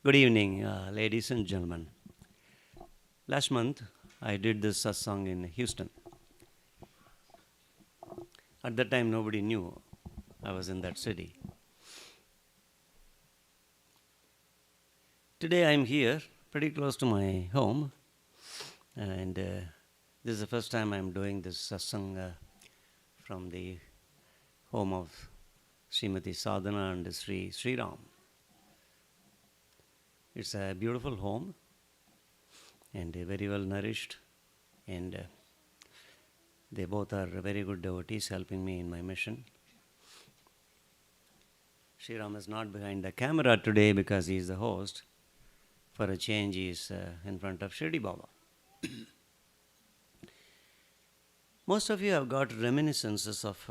Good evening, ladies and gentlemen. Last month, I did this satsang in Houston. At that time, nobody knew I was in that city. Today, I'm here, pretty close to my home, and this is the first time I'm doing this satsang from the home of Srimati Sadhana and Sri Ram. It's a beautiful home and very well nourished, and they both are very good devotees helping me in my mission. Sri Ram is not behind the camera today because he is the host. For a change, he is in front of Shirdi Baba. Most of you have got reminiscences of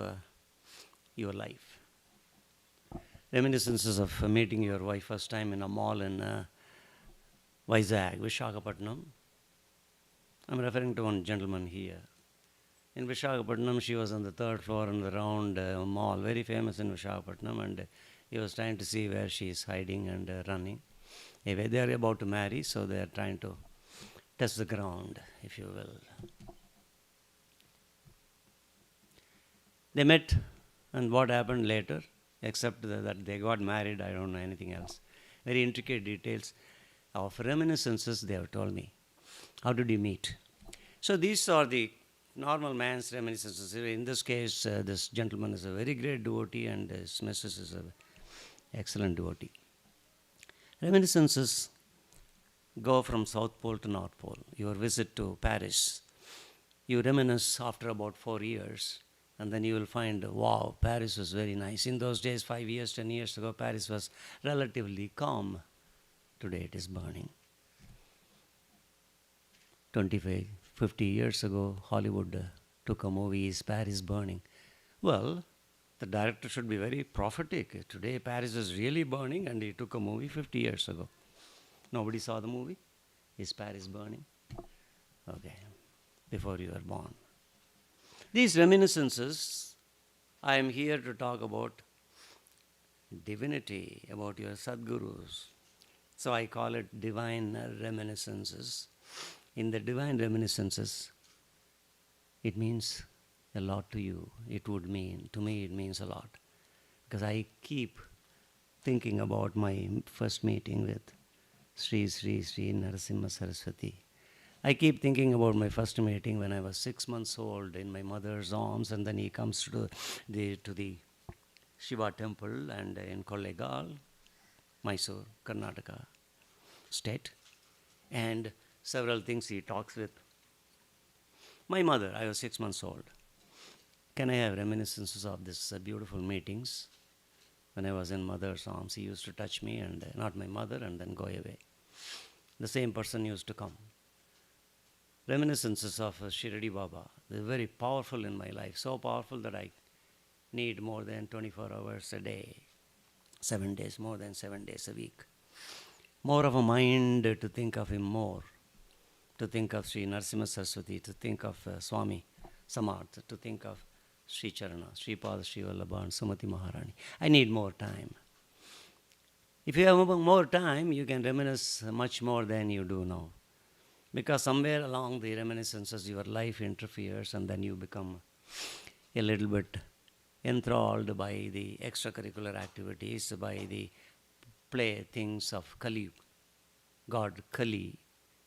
your life. Reminiscences of meeting your wife first time in a mall in Vishakanth. I'm referring to one gentleman here. In Vishakanth, she was on the third floor in the round mall, very famous in Vishakanth, and he was trying to see where she is hiding and running. Anyway, they are about to marry, so they are trying to test the ground, if you will. They met, and what happened later, except that they got married, I don't know anything else. Very intricate details of reminiscences they have told me. How did you meet? So these are the normal man's reminiscences. In this case, this gentleman is a very great devotee, and his missus is an excellent devotee. Reminiscences go from South Pole to North Pole. Your visit to Paris, you reminisce after about 4 years, and then you will find, wow, Paris was very nice. In those days, 5 years, 10 years ago, Paris was relatively calm. Today it is burning. 25, 50 years ago, Hollywood took a movie, Is Paris Burning? Well, the director should be very prophetic. Today Paris is really burning, and he took a movie 50 years ago. Nobody saw the movie? Is Paris Burning? Okay, before you were born. These reminiscences, I am here to talk about divinity, about your Sadgurus. So I call it divine reminiscences. In the divine reminiscences, it means a lot to you. It would mean, to me it means a lot. Because I keep thinking about my first meeting with Sri Narasimha Saraswati. I keep thinking about my first meeting when I was 6 months old in my mother's arms, and then he comes to the Shiva temple and in Kollegal, Mysore, Karnataka state, and several things he talks with my mother. I was 6 months old. Can I have reminiscences of these beautiful meetings? When I was in mother's arms, he used to touch me, and not my mother, and then go away. The same person used to come. Reminiscences of Shirdi Baba. They're very powerful in my life, so powerful that I need more than 24 hours a day, 7 days, more than 7 days a week. More of a mind to think of him more, to think of Sri Narasimha Saraswati, to think of Swami Samarth, to think of Sri Charana, Sri Pada, Sri Vallabha, and Sumati Maharani. I need more time. If you have more time, you can reminisce much more than you do now. Because somewhere along the reminiscences, your life interferes, and then you become a little bit enthralled by the extracurricular activities, by the play things of Kali, God Kali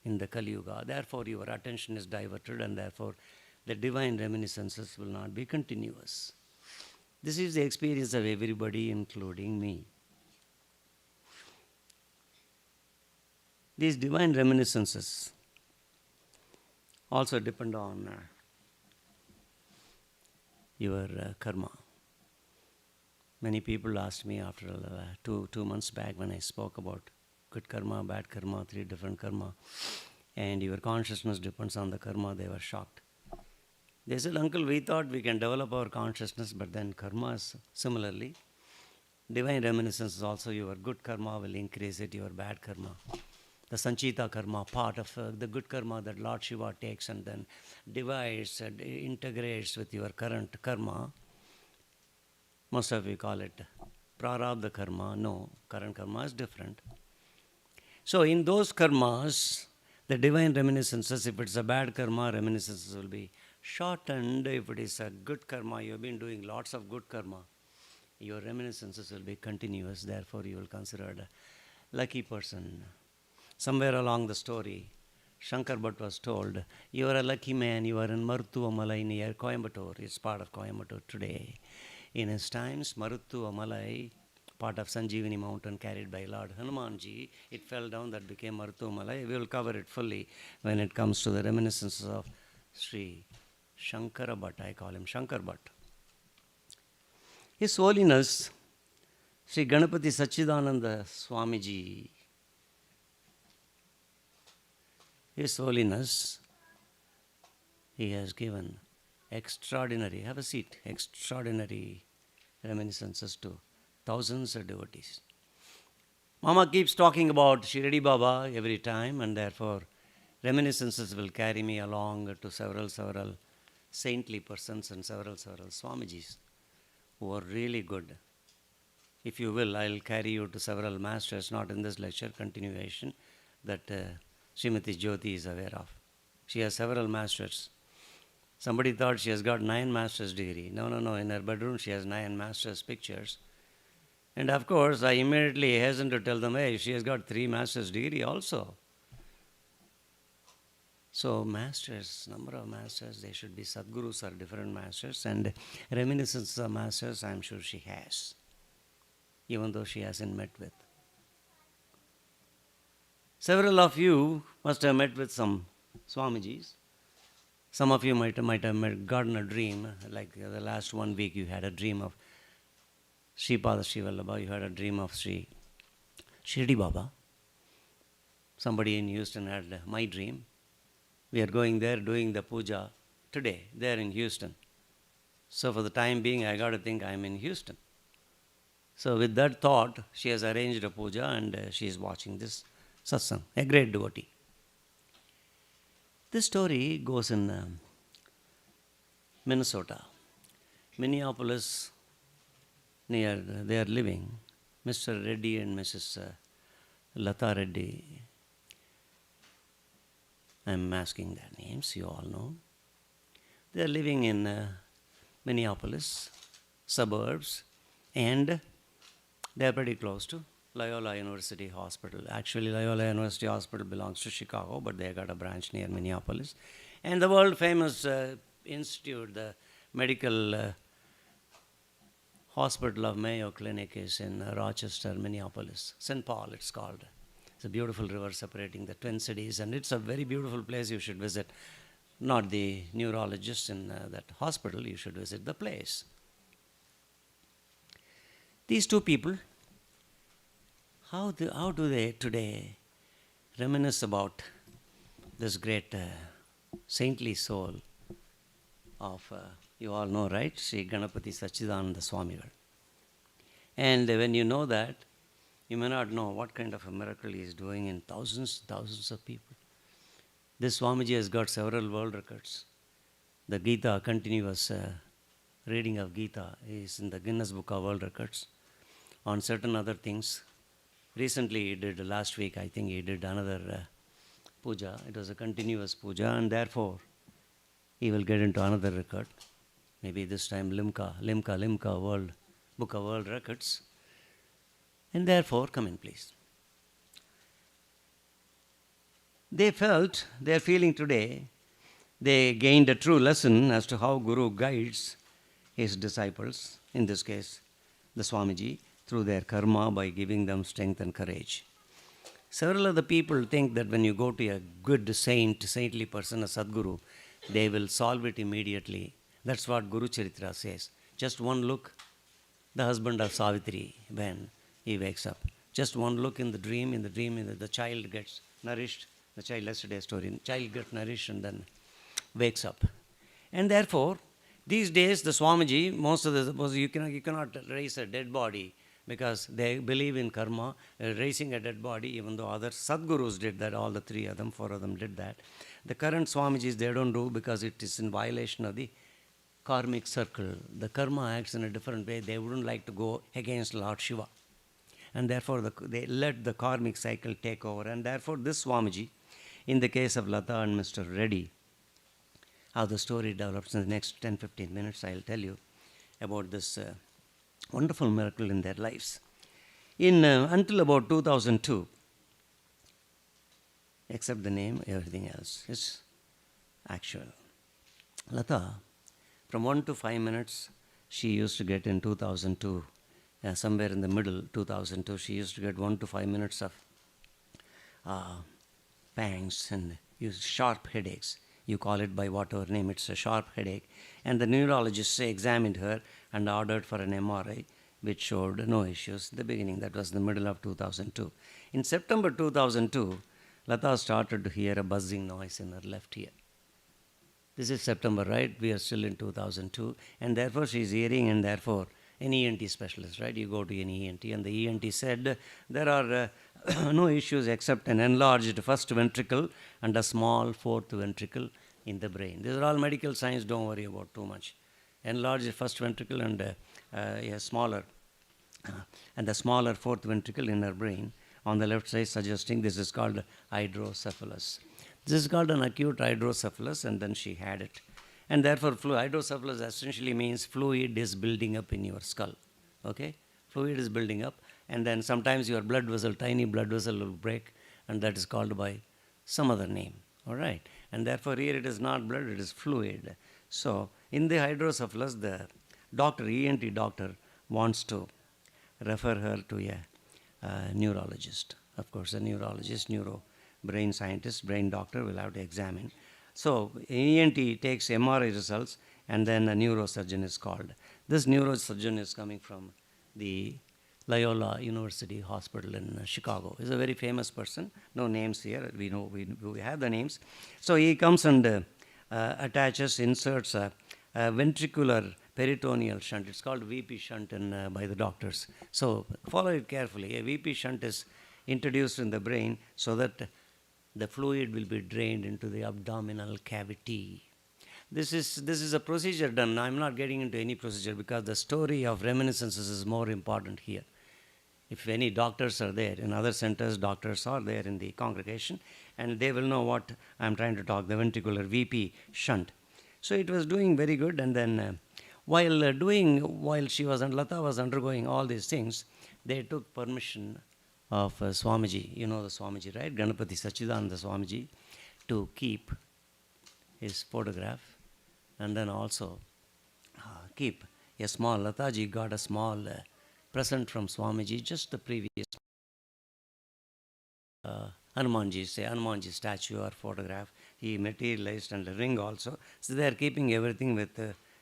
in the Kali Yuga. Therefore, your attention is diverted, and therefore the divine reminiscences will not be continuous. This is the experience of everybody, including me. These divine reminiscences also depend on your karma. Many people asked me after two months back when I spoke about good karma, bad karma, 3 different karma, and your consciousness depends on the karma. They were shocked. They said, Uncle, we thought we can develop our consciousness, but then karma is similarly. Divine reminiscence also, your good karma will increase it, your bad karma. The Sanchita karma, part of the good karma that Lord Shiva takes and then divides and integrates with your current karma. Most of you call it prarabdha karma. No, current karma is different. So in those karmas, the divine reminiscences, if it's a bad karma, reminiscences will be shortened. If it is a good karma, you've been doing lots of good karma, your reminiscences will be continuous. Therefore, you will consider a lucky person. Somewhere along the story, Shankar Bhatt was told, you are a lucky man, you are in Maruthuvamalai near Coimbatore. It's part of Coimbatore today. In his times, Maruthuvamalai, part of Sanjeevani mountain carried by Lord Hanumanji, it fell down, that became Maruthuvamalai. We will cover it fully when it comes to the reminiscences of Sri Shankara Bhatt. I call him Shankar Bhatt. His Holiness, Sri Ganapati Sachidananda Swamiji, His Holiness, he has given extraordinary, have a seat, extraordinary reminiscences to thousands of devotees. Mama keeps talking about Shirdi Baba every time, and therefore reminiscences will carry me along to several saintly persons and several Swamijis who are really good. If you will, I'll carry you to several masters, not in this lecture, continuation, that Srimati Jyoti is aware of. She has several masters. Somebody thought she has got 9 master's degree. No. In her bedroom she has 9 master's pictures. And of course, I immediately hasten to tell them, hey, she has got 3 master's degree also. So masters, number of masters, they should be Sadgurus or different masters, and reminiscences of masters, I'm sure she has, even though she hasn't met with. Several of you must have met with some Swamijis. Some of you might have gotten a dream, like the last 1 week you had a dream of Sripada Sri Vallabha, you had a dream of Sri Shirdi Baba. Somebody in Houston had my dream. We are going there doing the puja today, there in Houston. So for the time being, I got to think I'm in Houston. So with that thought, she has arranged a puja and she is watching this satsang, a great devotee. This story goes in Minnesota. Minneapolis, near they are living, Mr. Reddy and Mrs. Lata Reddy. I'm masking their names, you all know. They are living in Minneapolis, suburbs, and they are pretty close to Loyola University Hospital. Actually, Loyola University Hospital belongs to Chicago, but they got a branch near Minneapolis. And the world-famous institute, the medical hospital of Mayo Clinic, is in Rochester, Minneapolis. St. Paul, it's called. It's a beautiful river separating the Twin Cities, and it's a very beautiful place you should visit. Not the neurologist in that hospital, you should visit the place. These two people, how do they today reminisce about this great saintly soul of, you all know, right, Sri Ganapati Sachidananda Swamigal. And when you know that, you may not know what kind of a miracle he is doing in thousands of people. This Swamiji has got several world records. The Gita, continuous reading of Gita, is in the Guinness Book of World Records. On certain other things, recently he did, last week I think he did another puja. It was a continuous puja, and therefore he will get into another record. Maybe this time Limca World Book of World Records. And therefore, come in please. They are feeling today, they gained a true lesson as to how Guru guides his disciples, in this case, the Swamiji, through their karma by giving them strength and courage. Several other people think that when you go to a good saintly person, a Sadguru, they will solve it immediately. That's what Guru Charitra says. Just one look, the husband of Savitri, when he wakes up. Just one look in the dream, the child gets nourished. The child, yesterday's story, child gets nourished and then wakes up. And therefore, these days the Swamiji, most of the, you cannot raise a dead body because they believe in karma, raising a dead body, even though other Sadgurus did that, all the 3 of them, 4 of them did that. The current Swamijis, they don't do because it is in violation of the karmic circle. The karma acts in a different way. They wouldn't like to go against Lord Shiva. and therefore they let the karmic cycle take over. And therefore this Swamiji, in the case of Lata and Mr. Reddy, how the story develops in the next 10-15 minutes, I'll tell you about this wonderful miracle in their lives. Until about 2002, except the name, everything else is actual. Lata, from 1 to 5 minutes, she used to get in 2002, somewhere in the middle, 2002, she used to get 1 to 5 minutes of pangs and sharp headaches. You call it by whatever name, it's a sharp headache. And the neurologist examined her and ordered for an MRI, which showed no issues in the beginning. That was the middle of 2002. In September 2002, Lata started to hear a buzzing noise in her left ear. This is September, right? We are still in 2002. And therefore, she is hearing, and therefore, an ENT specialist, right? You go to an ENT, and the ENT said there are no issues except an enlarged first ventricle and a small fourth ventricle in the brain. These are all medical science, don't worry about too much. Enlarged first ventricle and a smaller, and the smaller fourth ventricle in her brain on the left side, suggesting this is called hydrocephalus. This is called an acute hydrocephalus, and then she had it. And therefore, hydrocephalus essentially means fluid is building up in your skull. Okay? Fluid is building up, and then sometimes your blood vessel, tiny blood vessel will break, and that is called by some other name. All right? And therefore, here it is not blood, it is fluid. So, in the hydrocephalus, the doctor, ENT doctor, wants to refer her to a neurologist. Of course, a neurologist, brain scientist, brain doctor will have to examine. So, ENT takes MRI results, and then a neurosurgeon is called. This neurosurgeon is coming from the Loyola University Hospital in Chicago. He's a very famous person. No names here. We know we have the names. So he comes and attaches, inserts a ventricular peritoneal shunt. It's called VP shunt by the doctors. So follow it carefully. A VP shunt is introduced in the brain so that the fluid will be drained into the abdominal cavity. This is a procedure done. I'm not getting into any procedure because the story of reminiscences is more important here. If any doctors are there, in other centers, doctors are there in the congregation, and they will know what I'm trying to talk, the ventricular VP shunt. So it was doing very good, and then while Lata was undergoing all these things, they took permission of Swamiji, you know the Swamiji, right? Ganapati Sachidananda Swamiji, to keep his photograph, and then also keep a small, Lataji got a small present from Swamiji, just the previous Hanumanji statue or photograph. He materialized, and a ring also. So they are keeping everything with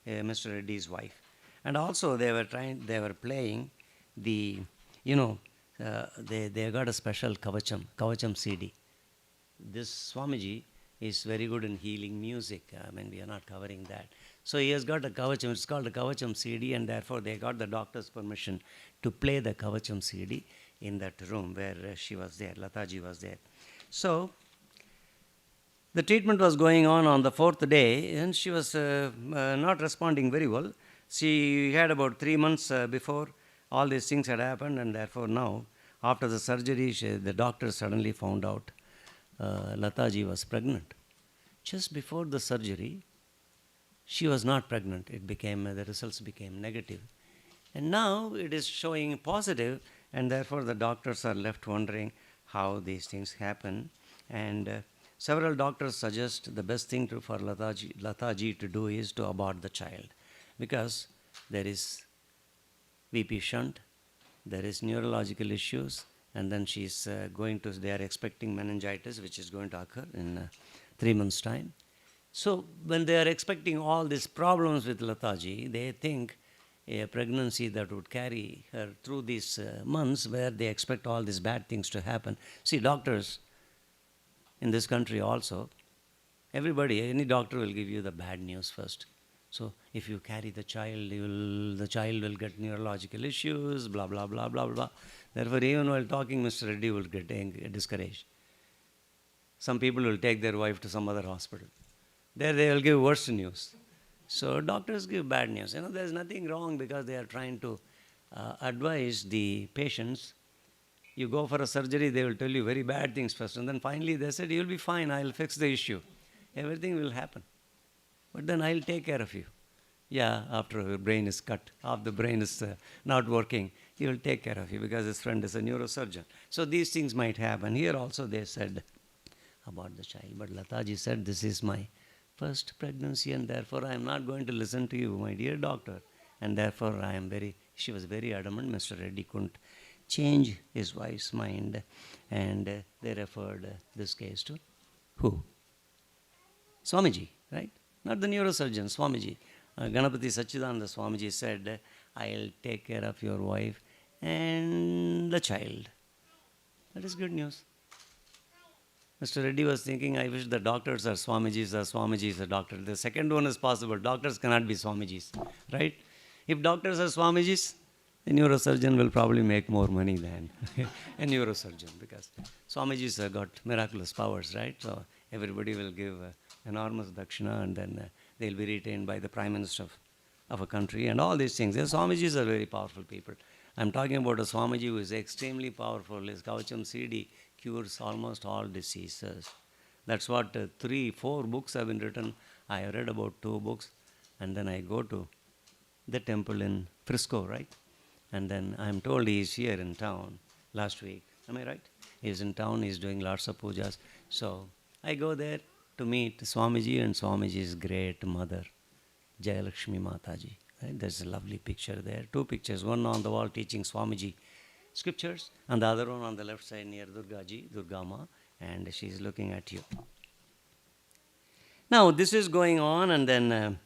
Mr. Reddy's wife. And also they were playing the, they got a special Kavacham CD. This Swamiji is very good in healing music. I mean, we are not covering that. So he has got a Kavacham, it's called a Kavacham CD, and therefore they got the doctor's permission to play the Kavacham CD in that room where she was there, Lataji was there. So the treatment was going on the fourth day, and she was not responding very well. She had about 3 months before all these things had happened, and therefore now, after the surgery, the doctor suddenly found out Lataji was pregnant. Just before the surgery, she was not pregnant. The results became negative. And now it is showing positive, and therefore the doctors are left wondering how these things happen. And several doctors suggest the best thing for Lataji to do is to abort the child, because there is VP shunt, there is neurological issues, and then they are expecting meningitis, which is going to occur in 3 months' time. So when they are expecting all these problems with Lataji, they think a pregnancy that would carry her through these months where they expect all these bad things to happen. See, doctors in this country also, any doctor will give you the bad news first. So if you carry the child, the child will get neurological issues, blah, blah, blah, blah, blah. Therefore, even while talking, Mr. Reddy will get discouraged. Some people will take their wife to some other hospital. There they will give worse news. So doctors give bad news. There's nothing wrong, because they are trying to advise the patients You go for a surgery, they will tell you very bad things first. And then finally they said, you'll be fine, I'll fix the issue. Everything will happen. But then I'll take care of you. Yeah, after your brain is cut, half the brain is not working, he will take care of you because his friend is a neurosurgeon. So these things might happen. Here also they said about the child. But Lataji said, this is my first pregnancy and therefore I am not going to listen to you, my dear doctor. And therefore she was very adamant. Mr. Reddy couldn't change his wife's mind, and they referred this case to who? Swamiji, right? Not the neurosurgeon, Swamiji. Ganapati Sachidananda Swamiji said, I'll take care of your wife and the child. That is good news. Mr. Reddy was thinking, I wish the doctors are Swamijis or Swamijis are doctors. The second one is possible. Doctors cannot be Swamijis, right? If doctors are Swamijis, a neurosurgeon will probably make more money than a neurosurgeon, because Swamijis have got miraculous powers, right? So everybody will give enormous dakshina, and then they'll be retained by the Prime Minister of a country and all these things. The Swamijis are very powerful people. I'm talking about a Swamiji who is extremely powerful. His Kavacham CD cures almost all diseases. That's what 3-4 books have been written. I have read about 2 books, and then I go to the temple in Frisco, right? And then I'm told he is here in town last week. Am I right? He's in town, he's doing lots of pujas. So I go there to meet Swamiji and Swamiji's great mother, Jayalakshmi Mataji. Right? There's a lovely picture there. 2 pictures, one on the wall teaching Swamiji scriptures, and the other one on the left side near Durgaji, Durgama, and she's looking at you. Now this is going on, and then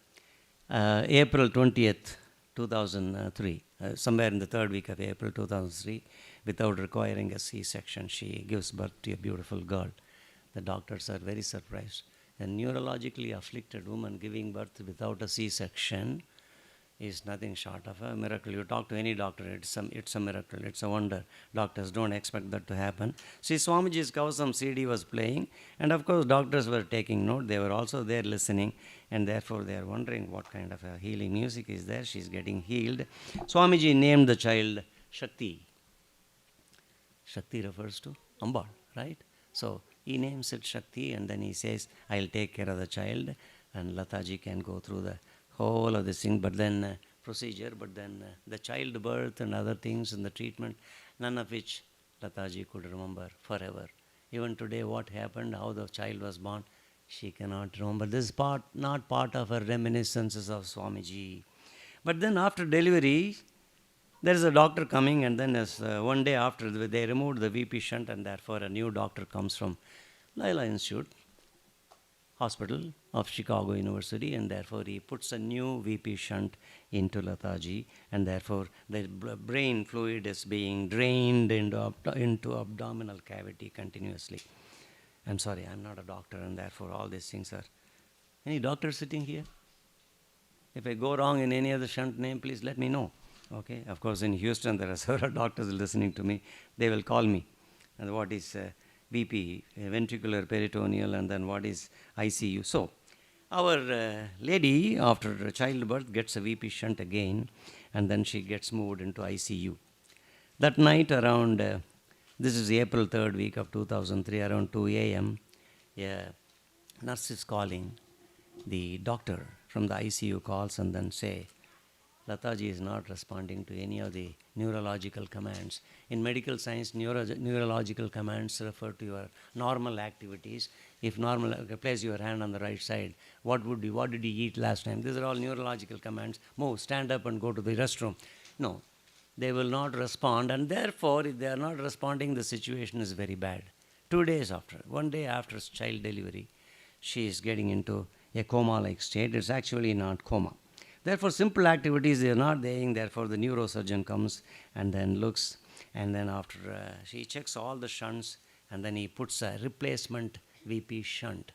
April 20th, 2003, somewhere in the 3rd week of April 2003, without requiring a C-section, she gives birth to a beautiful girl. The doctors are very surprised. A neurologically afflicted woman giving birth without a C-section is nothing short of a miracle. You talk to any doctor, it's a miracle, it's a wonder. Doctors don't expect that to happen. See, Swamiji's Kavasam CD was playing, and of course doctors were taking note. They were also there listening, and therefore they are wondering what kind of a healing music is there. She's getting healed. Swamiji named the child Shakti. Shakti refers to Ambal, right? So he names it Shakti, and then he says, I'll take care of the child, and Lataji can go through the whole of this thing, but then procedure, but then the childbirth and other things and the treatment, none of which Lataji could remember forever. Even today, what happened, how the child was born, she cannot remember. This is not part of her reminiscences of Swamiji. But then after delivery, there is a doctor coming, and then one day after, they removed the VP shunt, and therefore a new doctor comes from Laila Institute Hospital of Chicago University, and therefore he puts a new VP shunt into Lataji, and therefore the brain fluid is being drained into abdominal cavity continuously. I'm sorry, I'm not a doctor, and therefore all these things are... Any doctors sitting here? If I go wrong in any other shunt name, please let me know. Okay, of course in Houston there are several doctors listening to me. They will call me. And what is BP, ventricular peritoneal, and then what is ICU. So our lady after childbirth gets a VP shunt again, and then she gets moved into ICU. That night around, this is April 3rd week of 2003, around 2 a.m., a nurse is calling. The doctor from the ICU calls and then say, Lataji is not responding to any of the neurological commands. In medical science, neurological commands refer to your normal activities. If normal, place your hand on the right side. What did you eat last time? These are all neurological commands. Move, stand up and go to the restroom. No, they will not respond, and therefore, if they are not responding, the situation is very bad. 2 days after, 1 day after child delivery, she is getting into a coma-like state. It's actually not coma. Therefore, simple activities, they are not there. Therefore, the neurosurgeon comes and then looks, and then after she checks all the shunts, and then he puts a replacement VP shunt.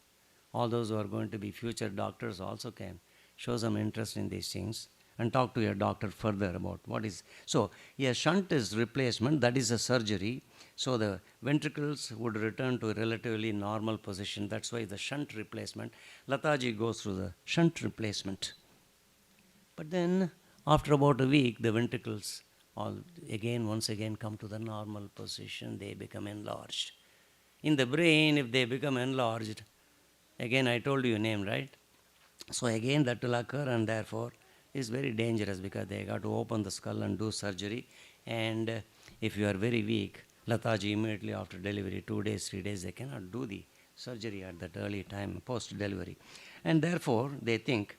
All those who are going to be future doctors also can show some interest in these things and talk to your doctor further about what is. So, a shunt is replacement, that is a surgery. So, the ventricles would return to a relatively normal position. That's why the shunt replacement. Lataji goes through the shunt replacement. But then, after about a week, the ventricles all once again come to the normal position, they become enlarged. In the brain, if they become enlarged, again I told you name, right? So again that will occur, and therefore is very dangerous because they got to open the skull and do surgery. And if you are very weak, Lataji, immediately after delivery, 2 days, 3 days, they cannot do the surgery at that early time, post-delivery. And therefore, they think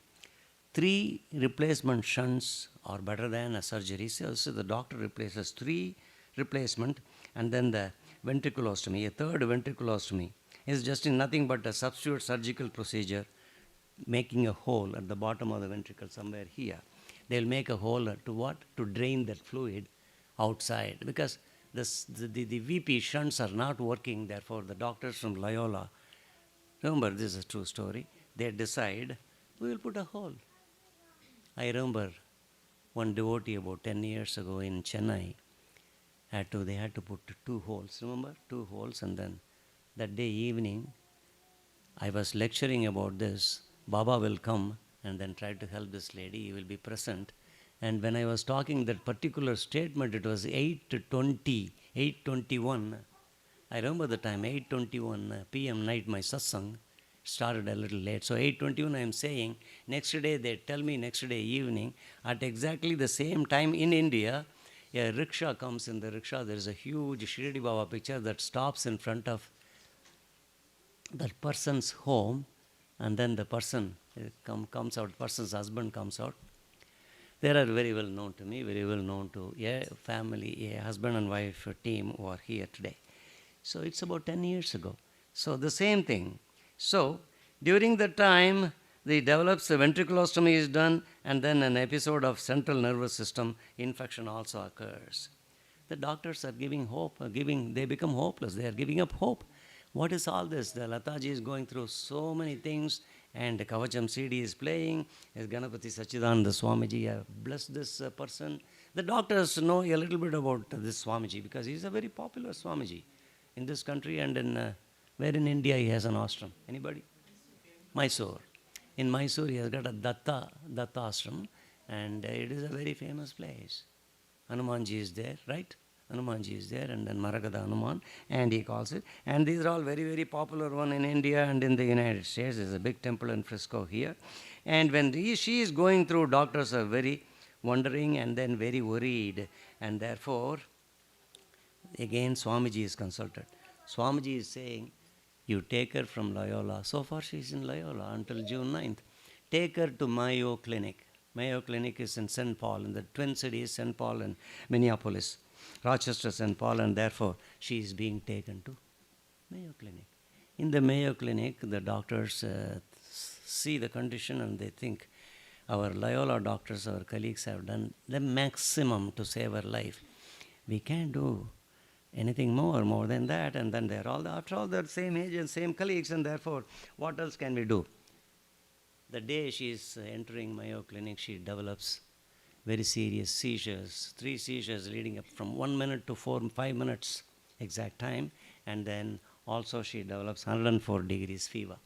3 replacement shunts are better than a surgery. So the doctor replaces 3 replacement, and then the ventriculostomy, a third ventriculostomy, is just nothing but a substitute surgical procedure, making a hole at the bottom of the ventricle somewhere here. They'll make a hole to what? To drain that fluid outside, because the VP shunts are not working. Therefore, the doctors from Loyola, remember this is a true story, they decide, we will put a hole. I remember one devotee about 10 years ago in Chennai, they had to put 2 holes, remember? 2 holes, and then that day evening, I was lecturing about this. Baba will come and then try to help this lady. He will be present. And when I was talking that particular statement, it was 8:20, 8:21. I remember the time, 8:21 p.m. night, my satsang started a little late. So 8:21 I am saying, next day they tell me next day evening, at exactly the same time in India, a rickshaw comes. In the rickshaw there is a huge Shirdi Baba picture that stops in front of that person's home, and then the person comes out, person's husband comes out. They are very well known to me, very well known to a family, a husband and wife team who are here today. So it's about 10 years ago. So the same thing. So during the time, they develops, the ventriculostomy is done, and then an episode of central nervous system infection also occurs. The doctors are giving hope, they become hopeless. They are giving up hope. What is all this? The Lataji is going through so many things, and the Kavacham CD is playing. As Ganapati Sachidananda Swamiji blessed this person. The doctors know a little bit about this Swamiji because he is a very popular Swamiji in this country, and in where in India he has an ashram. Anybody? Mysore. In Mysore he has got a Datta ashram, and it is a very famous place. Hanumanji is there, right? Hanumanji is there, and then Maragada Hanuman, and he calls it. And these are all very, very popular one in India and in the United States. There's a big temple in Frisco here. And when she is going through, doctors are very wondering and then very worried. And therefore, again Swamiji is consulted. Swamiji is saying, you take her from Loyola. So far she is in Loyola until June 9th. Take her to Mayo Clinic. Mayo Clinic is in St. Paul, in the Twin Cities, St. Paul and Minneapolis. Rochester, St. Paul, and therefore she is being taken to Mayo Clinic. In the Mayo Clinic, the doctors see the condition and they think our Loyola doctors, our colleagues have done the maximum to save her life. We can't do anything more than that, and then they're all, after all, they're same age and same colleagues, and therefore, what else can we do? The day she is entering Mayo Clinic, she develops very serious seizures, 3 seizures leading up from 1 minute to 5 minutes exact time, and then also she develops 104 degrees fever.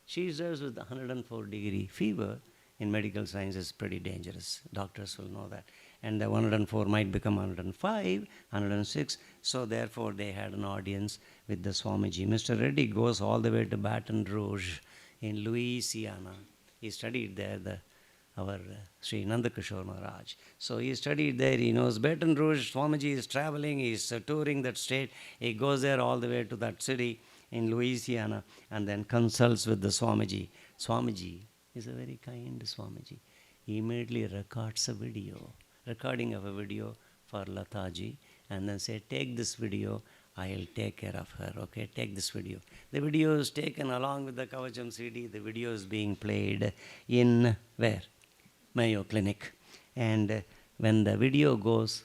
Seizures with 104 degree fever in medical science is pretty dangerous. Doctors will know that. And the 104 might become 105, 106. So therefore they had an audience with the Swamiji. Mr. Reddy goes all the way to Baton Rouge in Louisiana. He studied there, our Sri Nandakishore Maharaj. So he studied there, he knows Baton Rouge. Swamiji is traveling, he is touring that state. He goes there all the way to that city in Louisiana and then consults with the Swamiji. Swamiji is a very kind Swamiji. He immediately records a recording of a video for Lataji, and then say, take this video, I'll take care of her, okay, take this video. The video is taken along with the Kavacham CD. The video is being played in where? Mayo Clinic. And when the video goes,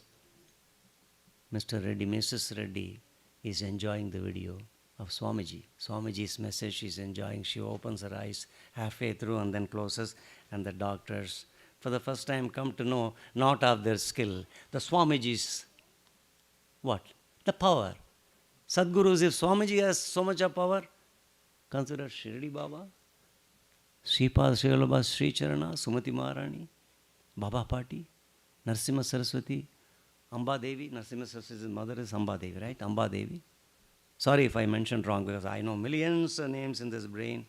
Mr. Reddy, Mrs. Reddy is enjoying the video of Swamiji. Swamiji's message she's enjoying. She opens her eyes halfway through and then closes, and the doctors, for the first time, come to know not of their skill. The Swamiji's what? The power. Sadgurus, if Swamiji has so much of power, consider Shirdi Baba, Sripad Srilabha Sri Charana, Sumati Maharani, Baba Pati, Narsimha Saraswati, Amba Devi, Narasimha Saraswati's mother is Amba Devi, right? Amba Devi. Sorry if I mentioned wrong because I know millions of names in this brain.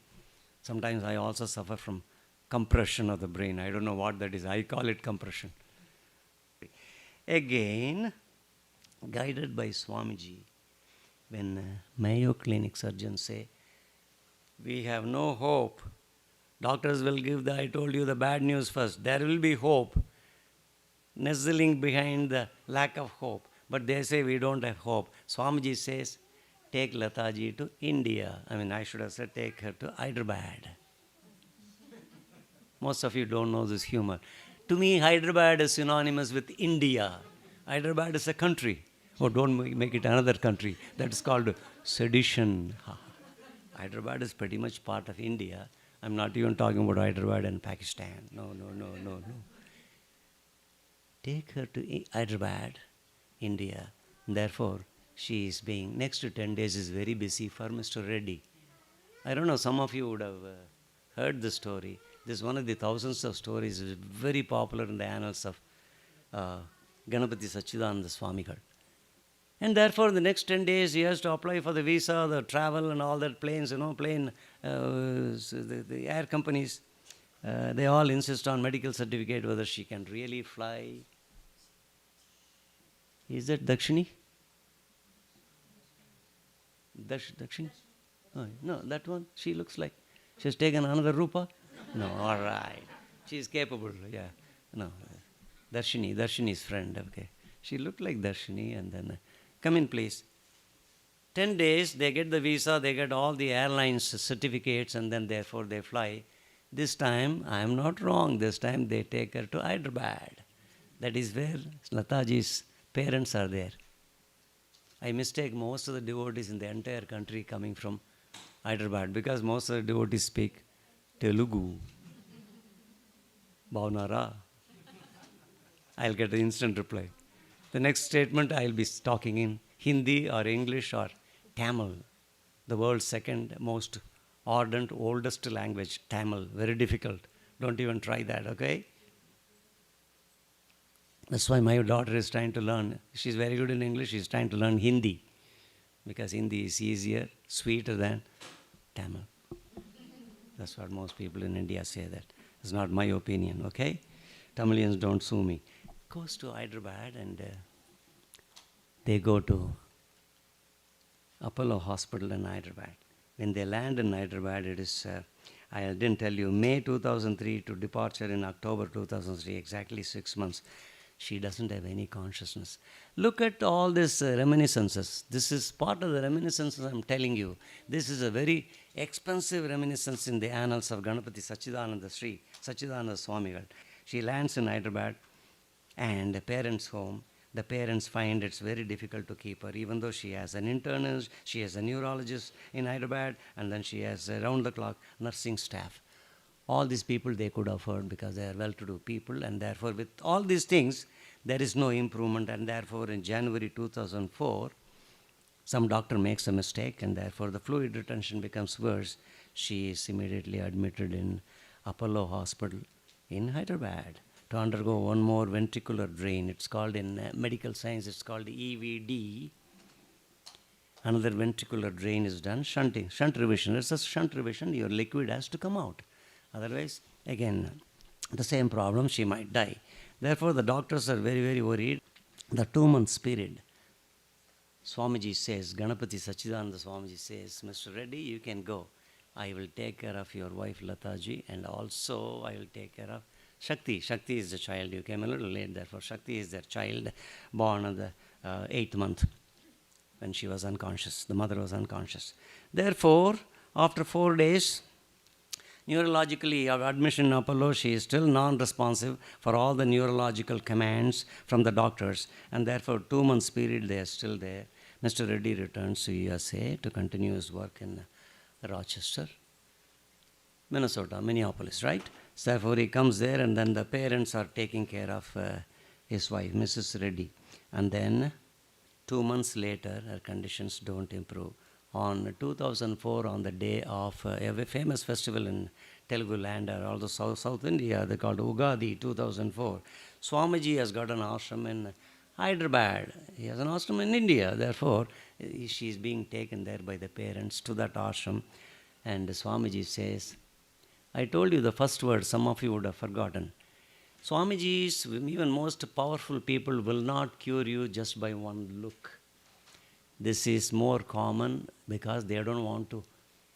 Sometimes I also suffer from compression of the brain. I don't know what that is. I call it compression. Again, guided by Swamiji, when Mayo Clinic surgeons say, we have no hope. Doctors will give I told you the bad news first. There will be hope. Nuzzling behind the lack of hope. But they say we don't have hope. Swamiji says, take Lataji to India. I should have said take her to Hyderabad. Most of you don't know this humor. To me, Hyderabad is synonymous with India. Hyderabad is a country. Oh, don't make it another country. That is called sedition. Hyderabad is pretty much part of India. I'm not even talking about Hyderabad and Pakistan. No. Take her to Hyderabad, India. Therefore, she is being, next to 10 days is very busy for Mr. Reddy. I don't know, some of you would have heard the story. This is one of the thousands of stories. It's very popular in the annals of Ganapati Sachidananda Swamigal. And therefore, the next 10 days, he has to apply for the visa, the travel and all that planes, the air companies. They all insist on medical certificate whether she can really fly. Is that Dakshini? Dakshini? Oh, no, that one, she looks like. She has taken another Rupa? No, all right. She is capable, yeah. No, Darshini's friend, okay. She looked like Darshini and then, come in please. 10 days, they get the visa, they get all the airlines certificates and then therefore they fly. This time, I am not wrong, this time they take her to Hyderabad. That is where Lataji's parents are there. I mistake most of the devotees in the entire country coming from Hyderabad because most of the devotees speak Telugu. Bhavanara. I'll get an instant reply. The next statement I'll be talking in Hindi or English or Tamil, the world's second most ardent, oldest language, Tamil. Very difficult. Don't even try that, okay? That's why my daughter is trying to learn. She's very good in English. She's trying to learn Hindi because Hindi is easier, sweeter than Tamil. That's what most people in India say that. It's not my opinion, okay? Tamilians don't sue me. Goes to Hyderabad and they go to Apollo Hospital in Hyderabad. When they land in Hyderabad, it is, I didn't tell you, May 2003 to departure in October 2003, exactly 6 months. She doesn't have any consciousness. Look at all these reminiscences. This is part of the reminiscences I'm telling you. This is a very expensive reminiscence in the annals of Ganapati Sachidananda Sri, Sachidananda Swamigal. She lands in Hyderabad and the parents' home. The parents find it's very difficult to keep her, even though she has an internist, she has a neurologist in Hyderabad, and then she has round-the-clock nursing staff. All these people they could afford because they are well-to-do people, and therefore with all these things, there is no improvement, and therefore in January 2004, some doctor makes a mistake, and therefore the fluid retention becomes worse. She is immediately admitted in Apollo Hospital in Hyderabad to undergo one more ventricular drain. It's called in medical science, it's called EVD. Another ventricular drain is done, shunt revision. It's a shunt revision, your liquid has to come out. Otherwise, again, the same problem, she might die. Therefore, the doctors are very, very worried. The 2 months period, Swamiji says, Ganapati Sachidananda Swamiji says, Mr. Reddy, you can go. I will take care of your wife Lataji and also I will take care of Shakti. Shakti is the child. You came a little late, therefore Shakti is their child born on the 8th month when she was unconscious. The mother was unconscious. Therefore, after 4 days, neurologically, admission in Apollo, she is still non-responsive for all the neurological commands from the doctors, and therefore 2 months period they are still there. Mr. Reddy returns to USA to continue his work in Rochester, Minnesota, Minneapolis, right? So therefore he comes there and then the parents are taking care of his wife, Mrs. Reddy. And then 2 months later, her conditions don't improve. On 2004, on the day of a famous festival in Telugu land or also South India, they called Ugadi 2004. Swamiji has got an ashram in Hyderabad. He has an ashram in India. Therefore, she is being taken there by the parents to that ashram. And Swamiji says, I told you the first word, some of you would have forgotten. Swamiji's, even most powerful people, will not cure you just by one look. This is more common because they don't want to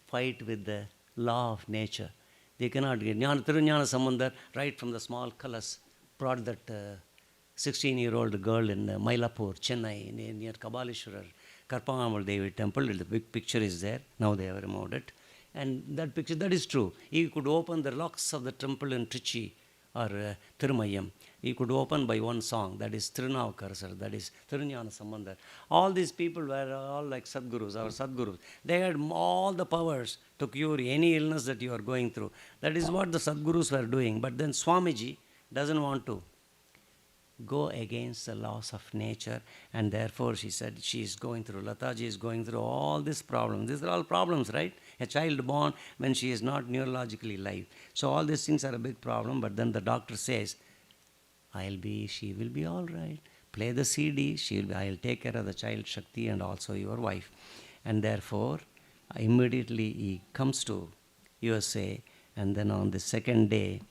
fight with the law of nature. They cannot get. Thiruñana Sambandar, right from the small colors, brought that 16-year-old girl in Mylapore, Chennai, near Kabalishwarar, Karpangamal Devi temple. The big picture is there. Now they have removed it. And that picture, that is true. He could open the locks of the temple in Trichy or Thirumayam. He could open by one song, that is Tirunavkarasar, that is Thiruñana Sambandar. All these people were all like Sadgurus, our Sadgurus. They had all the powers to cure any illness that you are going through. That is what the Sadgurus were doing. But then Swamiji doesn't want to go against the laws of nature, and therefore she said she is going through, Lataji is going through all these problems. These are all problems, right? A child born when she is not neurologically live. So all these things are a big problem, but then the doctor says, she will be all right. Play the CD, I'll take care of the child Shakti and also your wife. And therefore, immediately he comes to USA, and then on the second day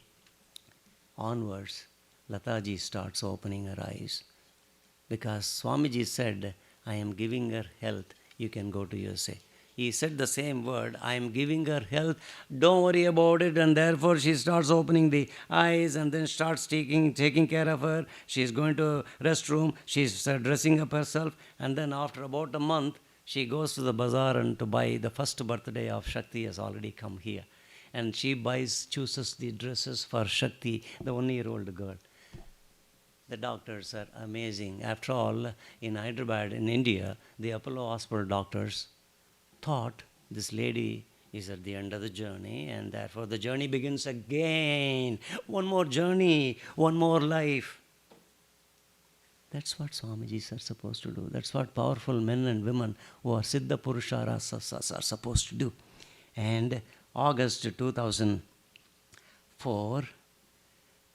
onwards, Lataji starts opening her eyes. Because Swamiji said, I am giving her health, you can go to USA. He said the same word, I am giving her health, don't worry about it. And therefore she starts opening the eyes and then starts taking care of her. She is going to restroom, she is dressing up herself. And then after about a month, she goes to the bazaar and to buy the first birthday of Shakti has already come here. And she chooses the dresses for Shakti, the 1-year-old girl. The doctors are amazing. After all, in Hyderabad, in India, the Apollo Hospital doctors thought this lady is at the end of the journey, and therefore the journey begins again. One more journey, one more life. That's what Swamijis are supposed to do. That's what powerful men and women who are Siddha Purusharas are supposed to do. And August 2004,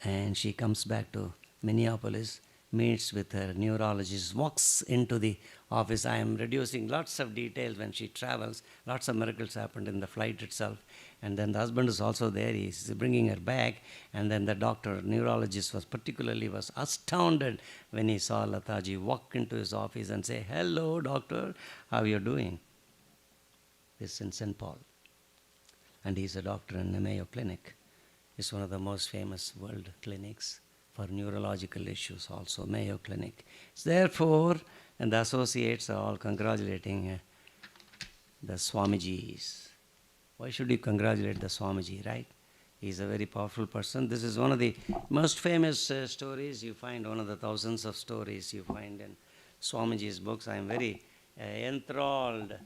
and she comes back to Minneapolis, meets with her neurologist, walks into the office. I am reducing lots of details when she travels. Lots of miracles happened in the flight itself. And then the husband is also there. He's bringing her back. And then the neurologist was astounded when he saw Lataji walk into his office and say, hello, doctor, how are you doing? This is in St. Paul. And he's a doctor in the Mayo Clinic. It's one of the most famous world clinics for neurological issues also, Mayo Clinic. Therefore, and the associates are all congratulating the Swamijis. Why should you congratulate the Swamiji, right? He's a very powerful person. This is one of the most famous stories you find, one of the thousands of stories you find in Swamiji's books. I am very enthralled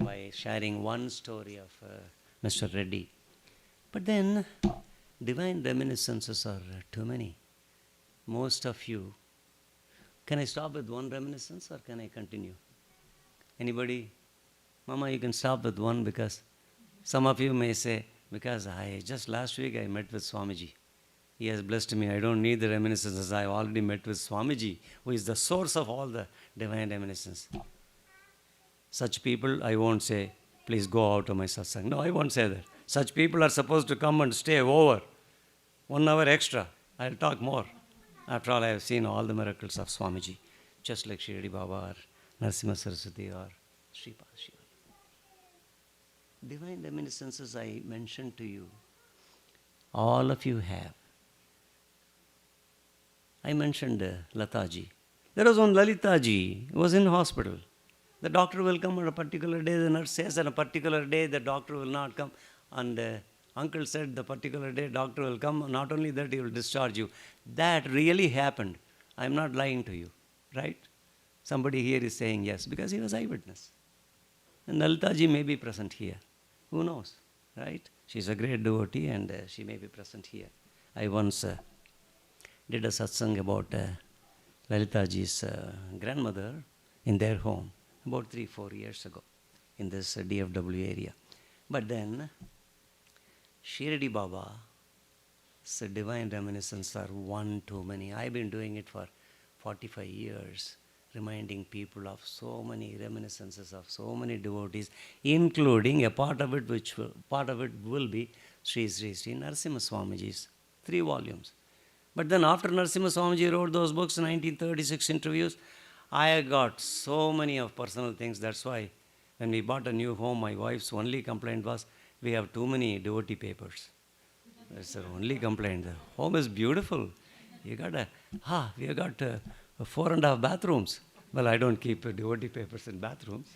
by sharing one story of Mr. Reddy. But then, divine reminiscences are too many. Most of you, can I stop with one reminiscence or can I continue? Anybody? Mama, you can stop with one, because some of you may say, because just last week I met with Swamiji. He has blessed me. I don't need the reminiscences. I already met with Swamiji, who is the source of all the divine reminiscences. Such people, I won't say, please go out of my satsang. No, I won't say that. Such people are supposed to come and stay over 1 hour extra. I'll talk more. After all, I have seen all the miracles of Swamiji, just like Shirdi Baba or Narasimha Saraswati or Sripad Shiva. Divine reminiscences I mentioned to you, all of you have. I mentioned Lataji. There was one Lalitaji who was in hospital. The doctor will come on a particular day, the nurse says on a particular day the doctor will not come. And uncle said the particular day doctor will come, not only that he will discharge you. That really happened. I am not lying to you, right? Somebody here is saying yes, because he was eyewitness. And Lalitaji may be present here. Who knows, right? She's a great devotee and she may be present here. I once did a satsang about Lalitaji's grandmother in their home about 3-4 years ago in this DFW area. But then Shirdi Baba's divine reminiscences are one too many. I've been doing it for 45 years reminding people of so many reminiscences of so many devotees, including a part of it will be Sri Sri Sri Narasimha Swamiji's 3 volumes. But then after Narasimha Swamiji wrote those books, 1936 interviews, I got so many of personal things. That's why when we bought a new home, my wife's only complaint was, we have too many devotee papers. That's her only complaint. The home is beautiful. We have got 4.5 bathrooms. Well, I don't keep devotee papers in bathrooms.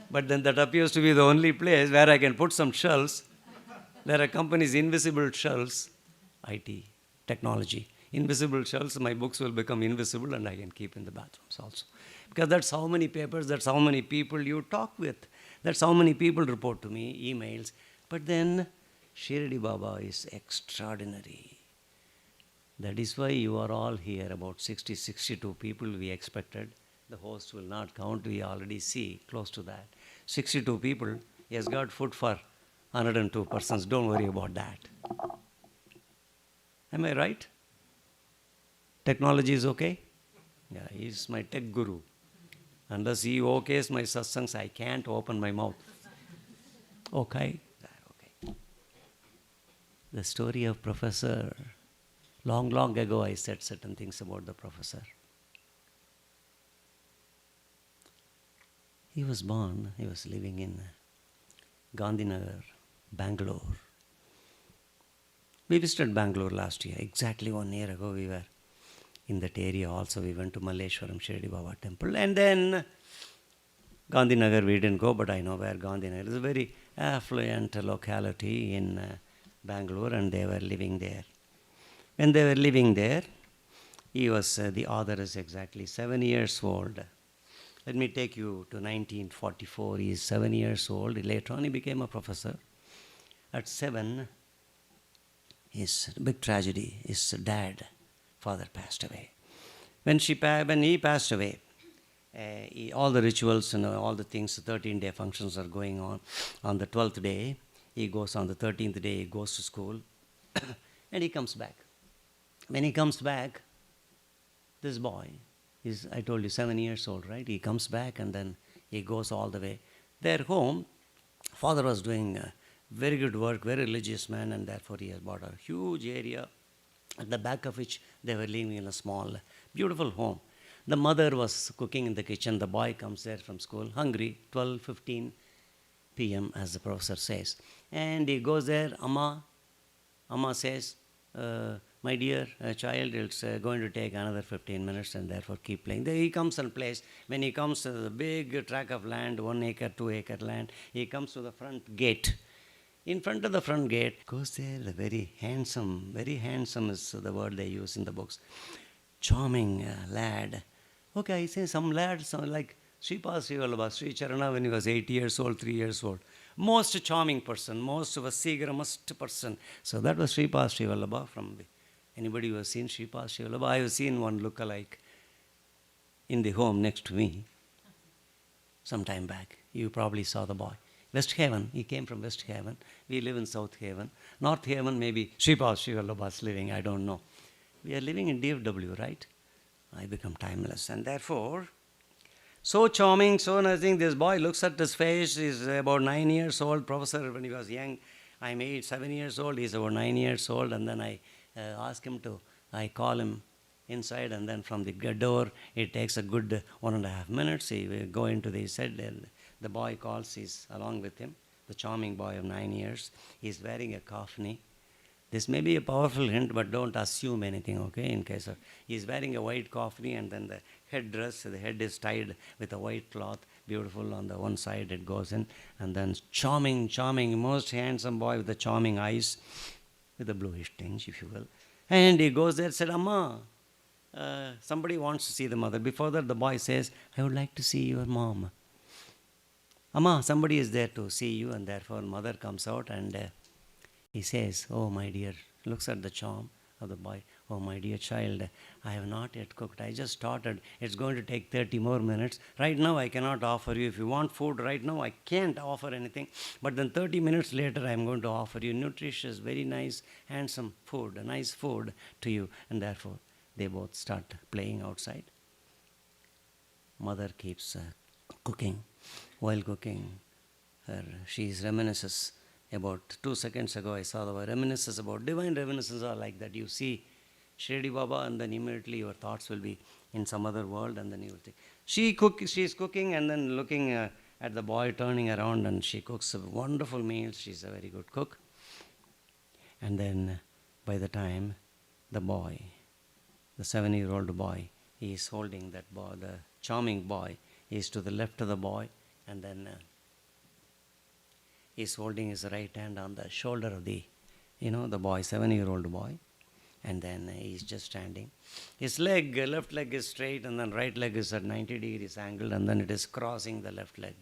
But then that appears to be the only place where I can put some shelves. There are companies' invisible shelves, IT, technology. Invisible shelves, my books will become invisible and I can keep in the bathrooms also. Because that's how many papers, that's how many people you talk with. That's how many people report to me, emails. But then Shirdi Baba is extraordinary. That is why you are all here, about 60, 62 people we expected. The host will not count, we already see close to that. 62 people, he has got food for 102 persons, don't worry about that. Am I right? Technology is okay? Yeah, he's my tech guru. Unless he okays my satsangs, I can't open my mouth. Okay? Okay. The story of Professor. Long, long ago I said certain things about the professor. He was born, he was living in Gandhinagar, Bangalore. We visited Bangalore last year. Exactly 1 year ago we were in that area also. We went to Malleshwaram Shirdi Baba temple. And then Gandhinagar we didn't go, but I know where Gandhinagar is. A very affluent locality in Bangalore, and they were living there. When they were living there, he was, the author is exactly 7 years old. Let me take you to 1944. He is 7 years old. Later on he became a professor. At 7, his big tragedy, his father passed away. When he passed away, all the rituals and all the things, the 13-day functions are going on. On the 12th day, he goes, on the 13th day, he goes to school and he comes back. When he comes back, this boy is, I told you, 7 years old, right? He comes back and then he goes all the way. Their home, father was doing very good work, very religious man, and therefore he has bought a huge area at the back of which they were living in a small, beautiful home. The mother was cooking in the kitchen. The boy comes there from school, hungry, 12:15 p.m., as the professor says. And he goes there, Amma says, my dear child, it's going to take another 15 minutes and therefore keep playing. Then he comes and plays. When he comes to the big tract of land, 1 acre, 2 acre land, he comes to the front gate. In front of the front gate, goes there, the very handsome is the word they use in the books, charming lad. Okay, I say some lad, like Sripad Srivallabha, Sri Charana when he was 8 years old, 3 years old. Most charming person, most Vasigaramast person. So that was Sripad Srivallabha from anybody who has seen Sripad Srivallabha? I have seen one look-alike in the home next to me some time back. You probably saw the boy. West Haven, he came from West Haven. We live in South Haven. North Haven, maybe Sripad Srivallabha's living, I don't know. We are living in DFW, right? I become timeless. And therefore, so charming, so nothing. This boy looks at his face. He's about 9 years old. Professor, when he was young, I'm 7 years old. He's about 9 years old. And then I ask him I call him inside. And then from the door, it takes a good 1.5 minutes. He will go into the shed. And the boy calls, he's along with him, the charming boy of 9 years. He's wearing a kafni. This may be a powerful hint, but don't assume anything, okay, in case of... He's wearing a white kafni, and then the headdress, the head is tied with a white cloth, beautiful on the one side it goes in, and then charming, most handsome boy with the charming eyes, with a bluish tinge, if you will. And he goes there and said, Amma, somebody wants to see the mother. Before that, the boy says, I would like to see your mom. Amma, somebody is there to see you, and therefore mother comes out and he says, oh my dear, looks at the charm of the boy. Oh my dear child, I have not yet cooked. I just started. It's going to take 30 more minutes. Right now I cannot offer you. If you want food right now, I can't offer anything. But then 30 minutes later, I'm going to offer you nutritious, very nice, handsome food, a nice food to you. And therefore, they both start playing outside. mother keeps cooking. While cooking, she reminisces about 2 seconds ago. I saw the reminiscences about divine reminiscences are like that. You see Shirdi Baba, and then immediately your thoughts will be in some other world, and then you will think. She's cooking, and then looking at the boy turning around, and she cooks a wonderful meal. She's a very good cook. And then by the time the boy, the 7-year-old boy, he is holding that boy, the charming boy, he is to the left of the boy, and then he is holding his right hand on the shoulder of the boy, 7-year-old boy, and then he is just standing. His left leg is straight, and then right leg is at 90 degrees angled, and then it is crossing the left leg.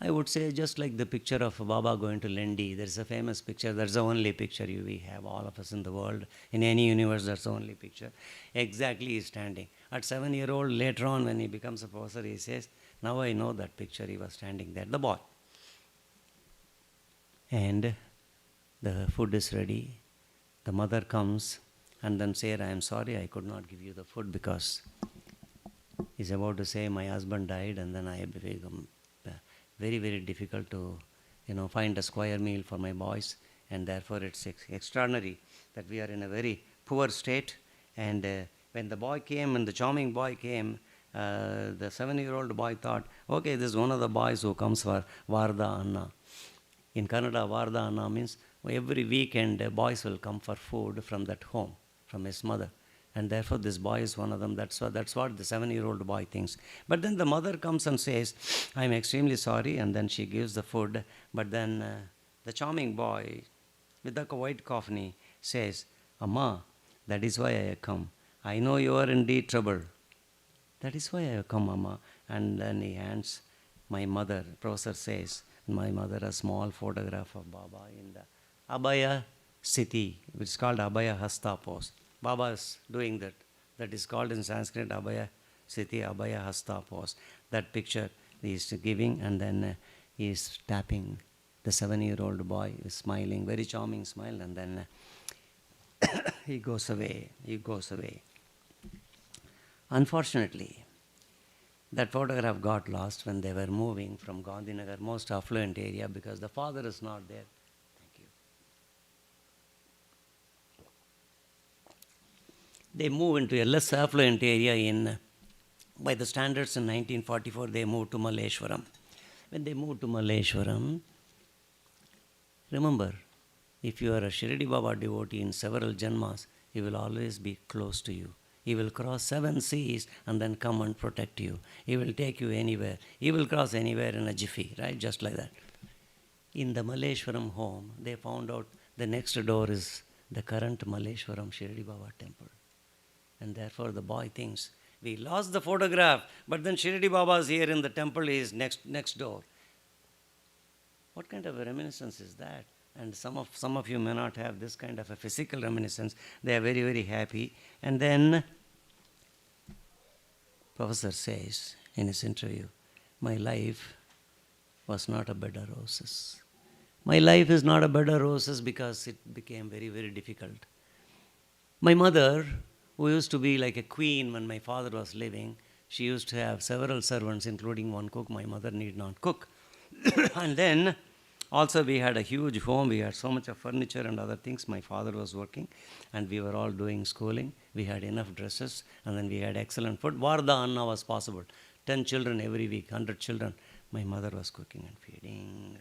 I would say just like the picture of Baba going to Lendi. There's a famous picture. That's the only picture we have, all of us in the world. In any universe, that's the only picture. Exactly, he's standing. At 7-year-old, later on when he becomes a professor, he says, now I know that picture. He was standing there, the boy. And the food is ready. The mother comes and then says, I am sorry, I could not give you the food because he's about to say, my husband died, and then I become very, very difficult to, find a square meal for my boys, and therefore it's extraordinary that we are in a very poor state. And when the boy came, and the charming boy came, the 7-year-old boy thought, okay, this is one of the boys who comes for Varda Anna. In Kannada, Varda Anna means every weekend boys will come for food from that home, from his mother. And therefore this boy is one of them. That's what the 7-year-old boy thinks. But then the mother comes and says, I'm extremely sorry, and then she gives the food. But then the charming boy with the white coffee says, Amma, that is why I have come. I know you are in deep trouble. That is why I have come, Amma. And then he hands my mother, professor says, my mother, a small photograph of Baba in the Abhaya Sthiti, which is called Abhaya Hasta pose. Baba is doing that. That is called in Sanskrit Abhaya Sthiti, Abhaya Hasta pose. That picture he is giving, and then he is tapping. The 7-year-old boy is smiling, very charming smile, and then he goes away. Unfortunately, that photograph got lost when they were moving from Gandhinagar, most affluent area, because the father is not there. Thank you. They move into a less affluent area by the standards in 1944, they moved to Malleshwaram. When they moved to Malleshwaram, remember, if you are a Shirdi Baba devotee in several janmas, he will always be close to you. He will cross 7 seas and then come and protect you. He will take you anywhere. He will cross anywhere in a jiffy, right? Just like that. In the Malleshwaram home, they found out the next door is the current Malleshwaram Shirdi Baba temple. And therefore the boy thinks, we lost the photograph, but then Shirdi Baba is here in the temple, he is next door. What kind of a reminiscence is that? And some of you may not have this kind of a physical reminiscence. They are very, very happy. And then professor says in his interview, my life was not a bed of roses. My life is not a bed of roses because it became very, very difficult. My mother, who used to be like a queen when my father was living, she used to have several servants, including one cook. My mother need not cook. And then also we had a huge home. We had so much of furniture and other things. My father was working, and we were all doing schooling. We had enough dresses, and then we had excellent food. Varda Anna was possible. 10 children every week, 100 children. My mother was cooking and feeding.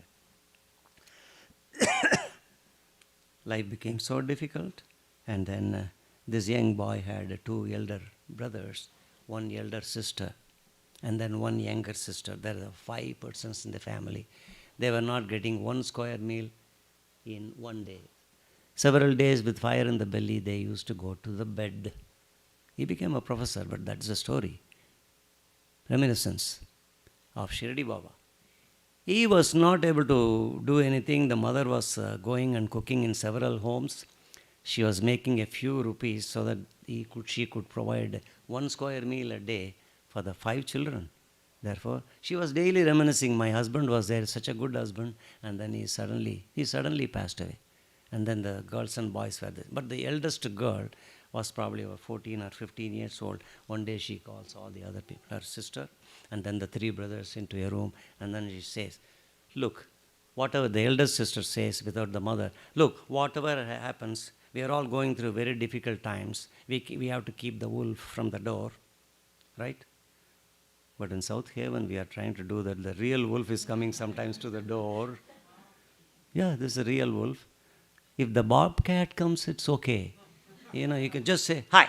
Life became so difficult, and then this young boy had 2 elder brothers, 1 elder sister, and then 1 younger sister. There are 5 persons in the family. They were not getting 1 square meal in 1 day. Several days with fire in the belly, they used to go to the bed. He became a professor, but that's the story. Reminiscence of Shirdi Baba. He was not able to do anything. The mother was going and cooking in several homes. She was making a few rupees so that she could provide 1 square meal a day for the 5 children. Therefore, she was daily reminiscing, my husband was there, such a good husband, and then he suddenly passed away. And then the girls and boys were there. But the eldest girl was probably about 14 or 15 years old. One day she calls all the other people, her sister, and then the three brothers into a room, and then she says, look, whatever the eldest sister says without the mother, look, whatever happens, we are all going through very difficult times. We have to keep the wolf from the door, right? But in South Haven, we are trying to do that. The real wolf is coming sometimes to the door. Yeah, this is a real wolf. If the bobcat comes, it's okay. You can just say, hi.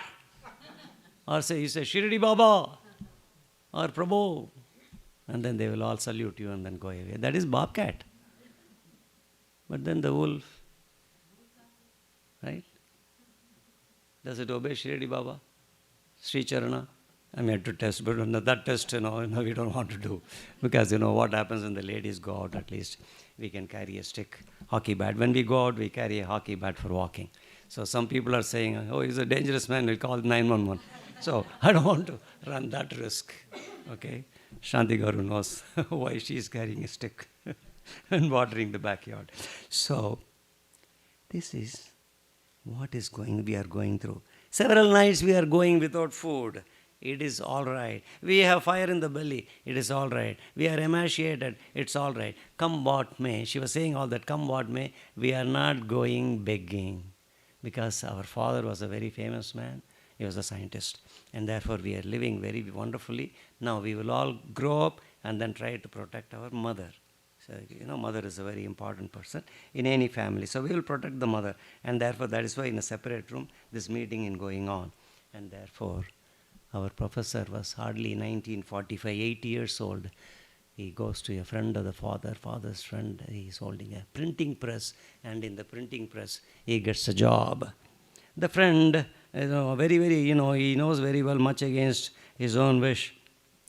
Or say, you say, Shirdi Baba. Or Prabhu. And then they will all salute you and then go away. That is bobcat. But then the wolf, right? Does it obey Shirdi Baba? Sri Charana? I mean, to test, but that test, we don't want to do. Because, what happens when the ladies go out, at least we can carry a stick, hockey bat. When we go out, we carry a hockey bat for walking. So some people are saying, oh, he's a dangerous man, we'll call 911. So I don't want to run that risk, okay? Shanti Garu knows why she's carrying a stick and watering the backyard. So this is what we are going through. Several nights we are going without food. It is all right. We have fire in the belly. It is all right. We are emaciated. It's all right. Come what may. She was saying all that. Come what may. We are not going begging. Because our father was a very famous man. He was a scientist. And therefore we are living very wonderfully. Now we will all grow up and then try to protect our mother. So, mother is a very important person in any family. So we will protect the mother. And therefore that is why in a separate room this meeting is going on. And therefore our professor was hardly 1945, 8 years old. He goes to a friend of the father's friend. He's holding a printing press, and in the printing press, he gets a job. The friend, very, very, he knows very well much against his own wish.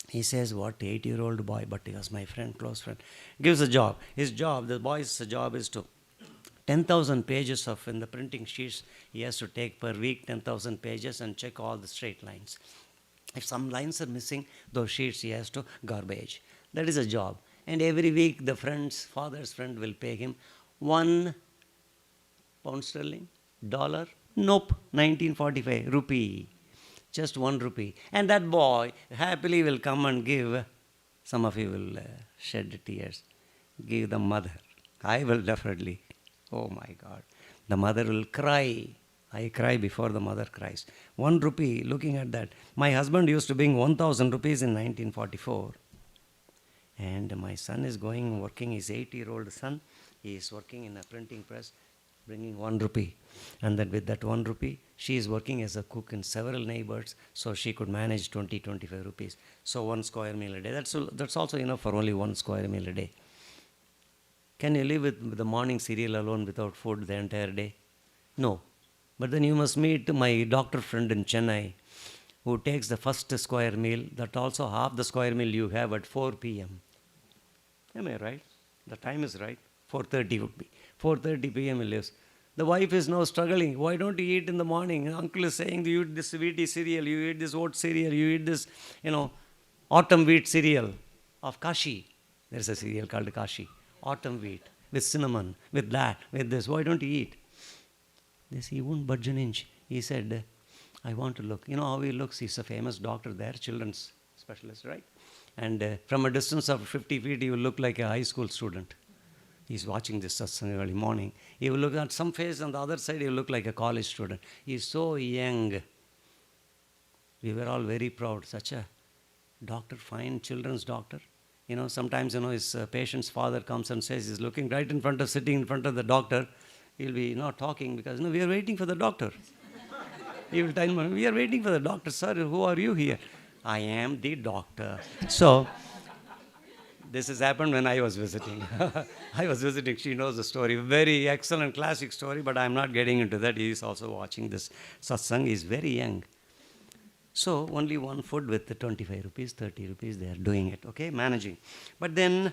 He says, what, 8-year-old boy, but he was my friend, close friend, gives a job. His job, the boy's job is to 10,000 pages of in the printing sheets he has to take per week, 10,000 pages, and check all the straight lines. If some lines are missing, those sheets he has to garbage. That is a job. And every week the father's friend will pay him £1 sterling, $, nope, 1945, rupee, just 1 rupee. And that boy happily will come and give, some of you will shed tears, give the mother. I will definitely, oh my God, the mother will cry. I cry before the mother cries. 1 rupee, looking at that. My husband used to bring 1,000 rupees in 1944. And my son is working, his 8-year-old son, he is working in a printing press, bringing 1 rupee. And then with that 1 rupee, she is working as a cook in several neighbors, so she could manage 20-25 rupees. So 1 square meal a day. That's also enough for only 1 square meal a day. Can you live with the morning cereal alone without food the entire day? No. But then you must meet my doctor friend in Chennai who takes the first square meal, that also half the square meal you have at 4 p.m. Am I right? The time is right. 4:30 would be. 4:30 p.m. he lives. The wife is now struggling. Why don't you eat in the morning? Uncle is saying you eat this wheaty cereal, you eat this oat cereal, you eat this, autumn wheat cereal of Kashi. There's a cereal called Kashi. Autumn wheat with cinnamon, with that, with this. Why don't you eat? He wouldn't budge an inch. He said, I want to look. You know how he looks? He's a famous doctor there, children's specialist, right? And from a distance of 50 feet, he will look like a high school student. He's watching this satsang early morning. He will look at some face on the other side, he will look like a college student. He's so young. We were all very proud. Such a doctor, fine children's doctor. Sometimes, his patient's father comes and says, he's looking right in front of, sitting in front of the doctor. He'll be not talking because, we are waiting for the doctor. He will tell him, we are waiting for the doctor. Sir, who are you here? I am the doctor. So, this has happened when I was visiting. She knows the story. Very excellent, classic story, but I'm not getting into that. He is also watching this satsang. He's very young. So, only one food with the 25 rupees, 30 rupees, they are doing it, okay, managing. But then,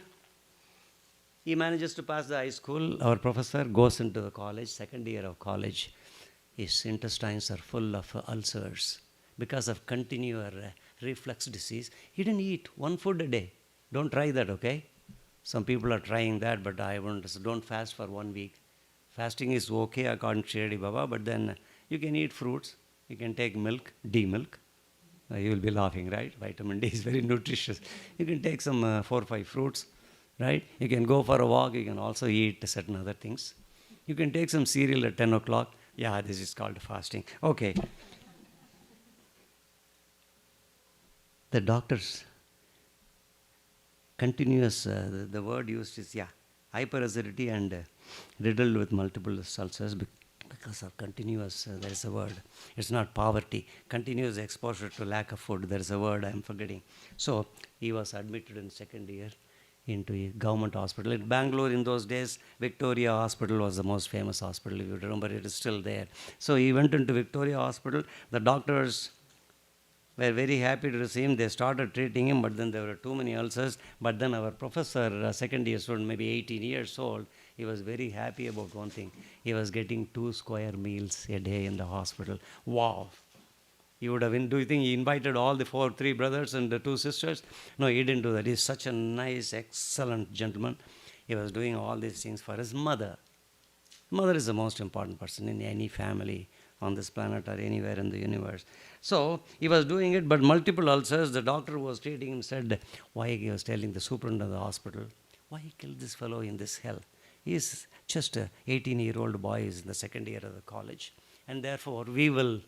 he manages to pass the high school. Our professor goes into the college, second year of college. His intestines are full of ulcers because of continual reflux disease. He didn't eat 1 food a day. Don't try that, okay? Some people are trying that, but I won't. So don't fast for 1 week. Fasting is okay according to Shirdi Baba, but then you can eat fruits. You can take milk, D milk. You will be laughing, right? Vitamin D is very nutritious. You can take some 4 or 5 fruits, right? You can go for a walk. You can also eat certain other things. You can take some cereal at 10 o'clock. Yeah, this is called fasting. Okay. The doctors, continuous, the word used is, hyperacidity and riddled with multiple ulcers because of continuous, there is a word. It's not poverty. Continuous exposure to lack of food. There is a word I am forgetting. So he was admitted in second year into a government hospital. In Bangalore in those days, Victoria Hospital was the most famous hospital. If you remember, it is still there. So he went into Victoria Hospital. The doctors were very happy to receive him. They started treating him, but then there were too many ulcers. But then our professor, second year student, maybe 18 years old, he was very happy about one thing. He was getting 2 square meals a day in the hospital. Wow. He would have been, do you think he invited all the 3 brothers and the 2 sisters? No, he didn't do that. He's such a nice, excellent gentleman. He was doing all these things for his mother. Mother is the most important person in any family on this planet or anywhere in the universe. So he was doing it, but multiple ulcers. The doctor who was treating him said, why he was telling the superintendent of the hospital, why he killed this fellow in this hell? He is just a 18-year-old boy, is in the second year of the college. And therefore, we will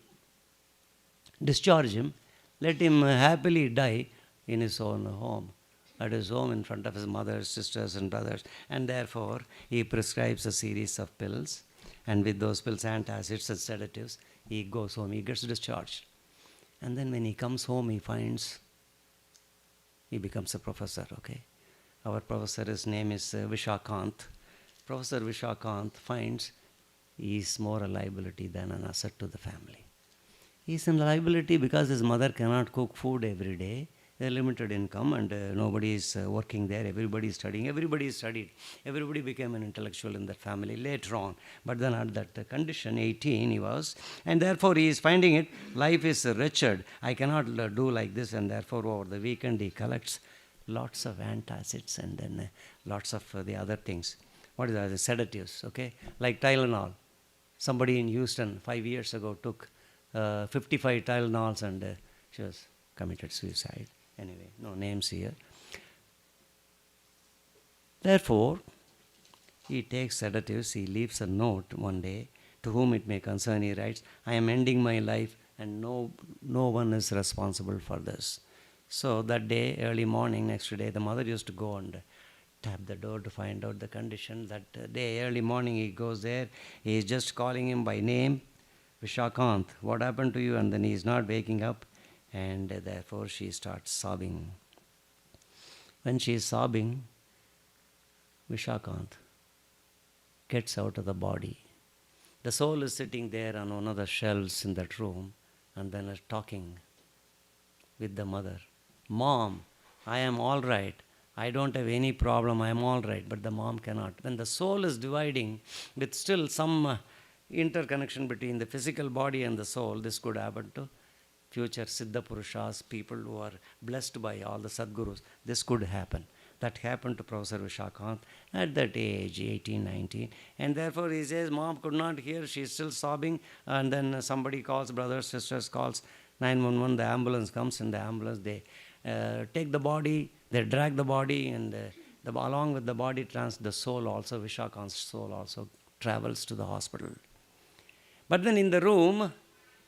discharge him, let him happily die in his own home, at his home in front of his mother, sisters and brothers. And therefore, he prescribes a series of pills. And with those pills, antacids and sedatives, he goes home, he gets discharged. And then when he comes home, he finds, he becomes a professor, okay? Our professor, his name is Vishakanth. Professor Vishakanth finds he is more a liability than an asset to the family. He is a liability because his mother cannot cook food every day. They have limited income and nobody is working there. Everybody is studying. Everybody studied. Everybody became an intellectual in that family later on. But then at that condition, 18 he was. And therefore he is finding it, life is wretched. I cannot do like this. And therefore over the weekend he collects lots of antacids and then lots of the other things. What is that? The sedatives, okay? Like Tylenol. Somebody in Houston 5 years ago took 55 Tylenols and she was committed suicide. Anyway, no names here. Therefore, he takes sedatives, he leaves a note one day, to whom it may concern, he writes, I am ending my life and no one is responsible for this. So that day, early morning, next day, the mother used to go and tap the door to find out the condition. That day, early morning, he goes there, he is just calling him by name, Vishakanth, what happened to you? And then he is not waking up. And therefore she starts sobbing. When she is sobbing, Vishakanth gets out of the body. The soul is sitting there on one of the shelves in that room and then is talking with the mother. Mom, I am all right. I don't have any problem. I am all right. But the mom cannot. When the soul is dividing with still some interconnection between the physical body and the soul, this could happen to future Siddha Purushas, people who are blessed by all the Sadgurus. This could happen. That happened to Professor Vishakanth at that age, 18, 19. And therefore he says, mom could not hear, she's still sobbing. And then somebody calls, brothers, sisters calls 911, the ambulance comes. In the ambulance, they take the body, they drag the body, and along with the body, the soul also, Vishakanth's soul also travels to the hospital. But then in the room,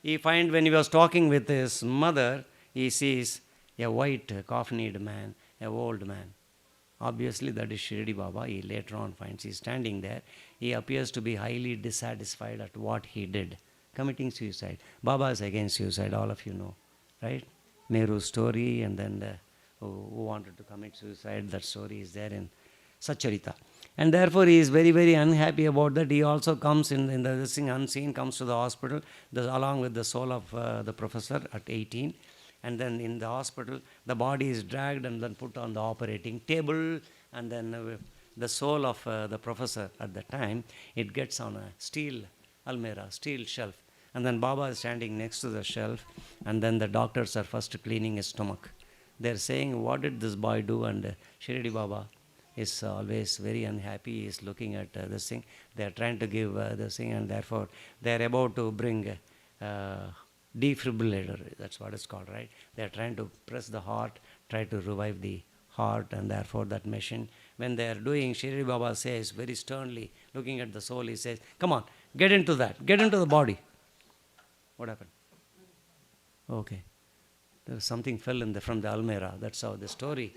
he finds when he was talking with his mother, he sees a white, coffin-eyed man, an old man. Obviously, that is Shirdi Baba. He later on finds he's standing there. He appears to be highly dissatisfied at what he did, committing suicide. Baba is against suicide, all of you know, right? Nehru's story, and then who wanted to commit suicide, that story is there in Satcharita. And therefore he is very, very unhappy about that. He also comes in this thing unseen, comes to the hospital along with the soul of the professor at 18. And then in the hospital, the body is dragged and then put on the operating table. And then the soul of the professor at the time, it gets on a steel almirah, steel shelf. And then Baba is standing next to the shelf. And then the doctors are first cleaning his stomach. They're saying, what did this boy do? And Shirdi Baba is always very unhappy. He is looking at this thing. They are trying to give this thing, and therefore they are about to bring defibrillator, that's what it's called, right? They're trying to press the heart, try to revive the heart, and therefore that machine, when they're doing, Shirdi Baba says very sternly, looking at the soul, he says, come on, get into that, get into the body. What happened? Okay. There was something fell from the Almera. That's how the story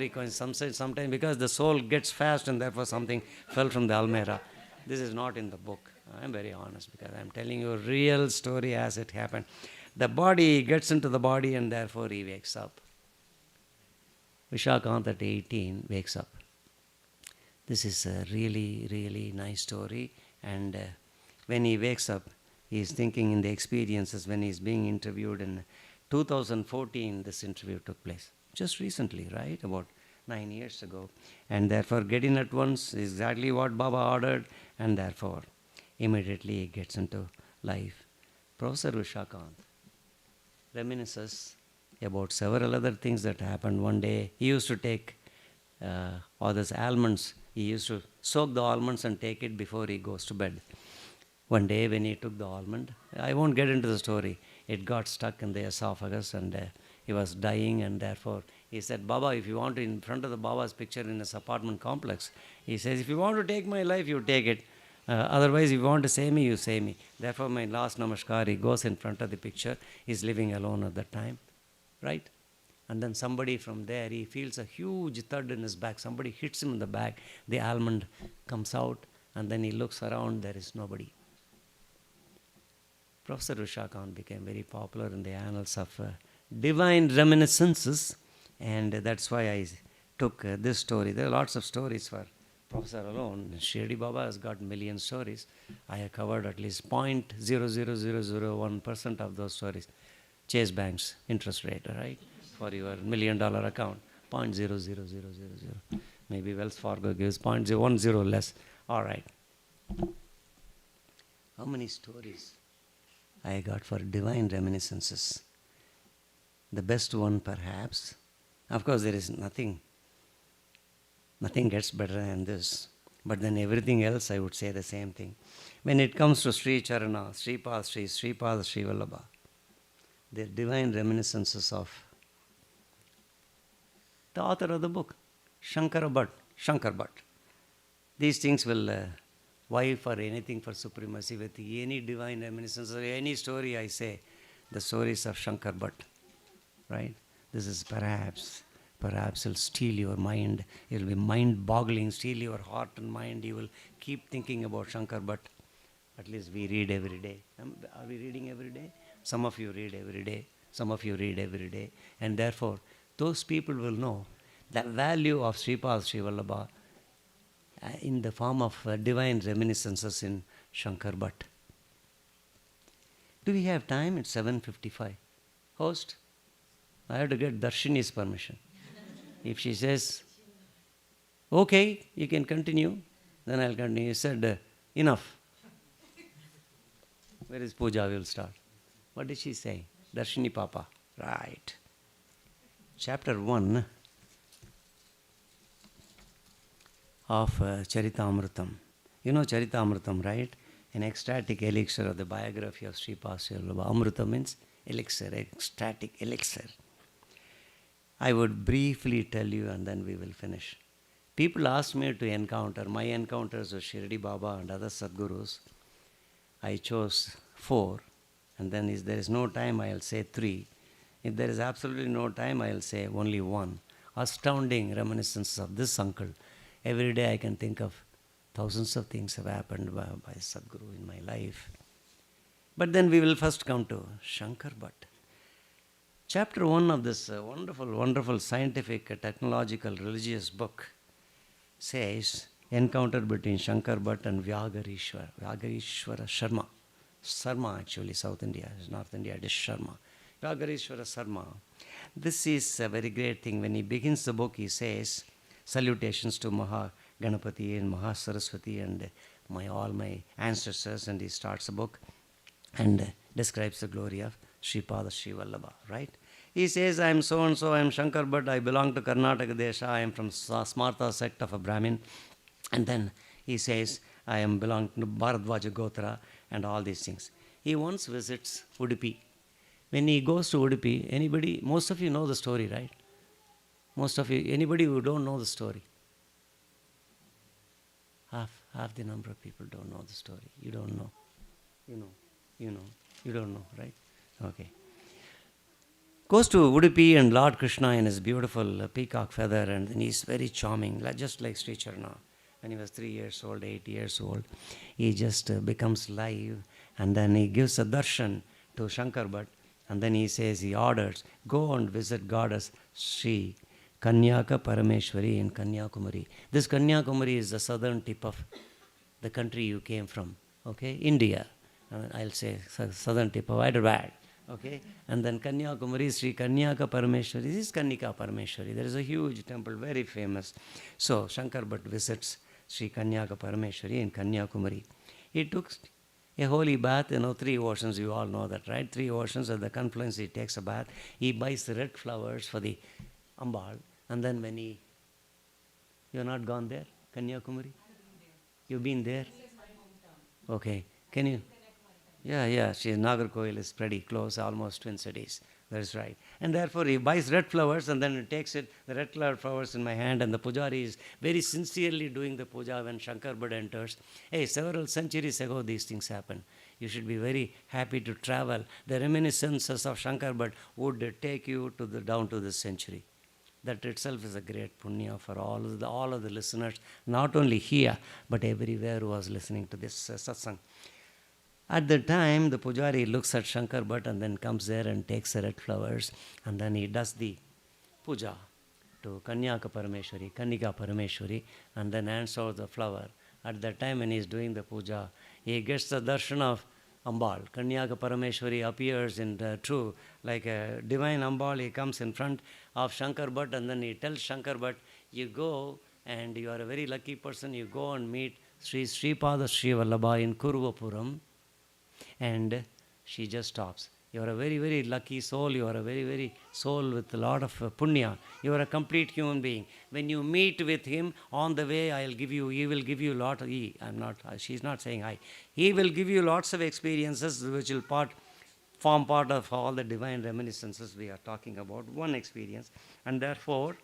comes. Sometimes because the soul gets fast and therefore something fell from the Almera. This is not in the book. I'm very honest because I'm telling you a real story as it happened. The body gets into the body and therefore he wakes up. Vishakanth at 18 wakes up. This is a really, really nice story. And when he wakes up, he is thinking in the experiences when he is being interviewed in 2014, this interview took place. Just recently, right? About 9 years ago. And therefore, get in at once is exactly what Baba ordered. And therefore, immediately he gets into life. Professor Vishakanth reminisces about several other things that happened. One day, he used to take all those almonds. He used to soak the almonds and take it before he goes to bed. One day when he took the almond, I won't get into the story, it got stuck in the esophagus and he was dying, and therefore he said, Baba, if you want to, in front of the Baba's picture in his apartment complex, he says, if you want to take my life, you take it. Otherwise, if you want to say me, you say me. Therefore, my last namaskar, he goes in front of the picture. He's living alone at that time, right? And then somebody from there, he feels a huge thud in his back. Somebody hits him in the back. The almond comes out, and then he looks around. There is nobody. Professor Vishakanth became very popular in the annals of divine reminiscences, and that's why I took this story. There are lots of stories for Professor alone. Shirdi Baba has got million stories. I have covered at least 0.00001% of those stories. Chase Bank's interest rate, right? For your $1 million account, 0.00000. Maybe Wells Fargo gives 0.10 less. All right. How many stories I got for divine reminiscences? The best one, perhaps. Of course, there is nothing gets better than this. But then everything else, I would say the same thing. When it comes to Sri Charana, Sri Pad Sri, Sri Pad Sri Vallabha, the divine reminiscences of the author of the book, Shankar Bhatt. These things will vie for anything for supremacy with any divine reminiscence or any story I say, the stories of Shankar Bhatt, right? This is perhaps it'll steal your mind. It'll be mind-boggling, steal your heart and mind. You will keep thinking about Shankar Bhatt. At least we read every day. Are we reading every day? Some of you read every day. Some of you read every day. And therefore, those people will know the value of Sripad Sri Vallabha in the form of divine reminiscences in Shankar Bhatt. Do we have time? It's 7:55. Host, I have to get Darshini's permission. If she says, okay, you can continue, then I'll continue. He said, enough. Where is Puja? We will start. What did she say? Darshini Papa. Right. Chapter 1 of Charitamritam. You know Charitamritam, right? An ecstatic elixir of the biography of Sripad Sri Vallabha. Amrita means elixir, ecstatic elixir. I would briefly tell you and then we will finish. People ask me to encounter, my encounters with Shirdi Baba and other Sadgurus. I chose 4, and then if there is no time, I'll say 3. If there is absolutely no time, I'll say only 1. Astounding reminiscences of this uncle. Every day I can think of thousands of things have happened by Sadguru in my life. But then we will first come to Shankar Bhatt. Chapter 1 of this wonderful scientific, technological, religious book says, encounter between Shankar Bhatt and Vyagarishwara Sharma. Sarma actually, South India, North India, it is Sharma. Vyagarishwara Sharma. This is a very great thing. When he begins the book, he says, salutations to Maha Ganapati and Maha Saraswati and all my ancestors, and he starts the book and describes the glory of Sripad Sri Vallabha, right? He says, I am so and so, I am Shankar Bhatt, I belong to Karnataka Desha, I am from Smartha sect of a Brahmin. And then he says, I am belong to Bharadwaja Gotra and all these things. He once visits Udupi, When he goes to Udupi, anybody, most of you know the story, right? Most of you, anybody who don't know the story? Half the number of people don't know the story. You don't know. You know. You don't know, right? Okay. Goes to Udupi and Lord Krishna in his beautiful peacock feather, and then he's very charming, just like Sri Charna. When he was 3 years old, 8 years old, he just becomes live, and then he gives a darshan to Shankar Bhatt, and then he says, he orders, go and visit goddess Sri Kanyaka Parameshwari in Kanyakumari. This Kanyakumari is the southern tip of the country you came from, okay? India. I'll say southern tip of Hyderabad. Okay, and then Kanyakumari, Sri Kanyaka Parameshwari. This is Kanyaka Parameshwari. There is a huge temple, very famous. So Shankar Bhatt visits Sri Kanyaka Parameshwari in Kanyakumari. He took a holy bath, 3 oceans, you all know that, right? 3 oceans at the confluence, he takes a bath. He buys the red flowers for the Ambal, and then when you're not gone there, Kanyakumari? You've been there? Okay, can you? Yeah, Nagarkoil is pretty close, almost twin cities. That's right. And therefore he buys red flowers and then he takes it, the red flowers in my hand, and the pujari is very sincerely doing the puja when Shankar Bhatt enters. Hey, several centuries ago these things happened. You should be very happy to travel. The reminiscences of Shankar Bhatt would take you down to this century. That itself is a great punya for all of the listeners, not only here, but everywhere who was listening to this satsang. At the time, the pujari looks at Shankar Bhatt and then comes there and takes the red flowers, and then he does the puja to Kanyaka Parameshwari, and then hands out the flower. At that time when he is doing the puja, he gets the darshan of Ambal. Kanyaka Parameshwari appears in true, like a divine Ambal. He comes in front of Shankar Bhatt, and then he tells Shankar Bhatt, you go and you are a very lucky person, you go and meet Sri Sripada Sri Vallabha in Kuruvapuram. And she just stops. You are a very, very lucky soul. You are a very, very soul with a lot of punya. You are a complete human being. When you meet with him on the way, he will give you she's not saying I. He will give you lots of experiences which will form part of all the divine reminiscences we are talking about. One experience. And therefore,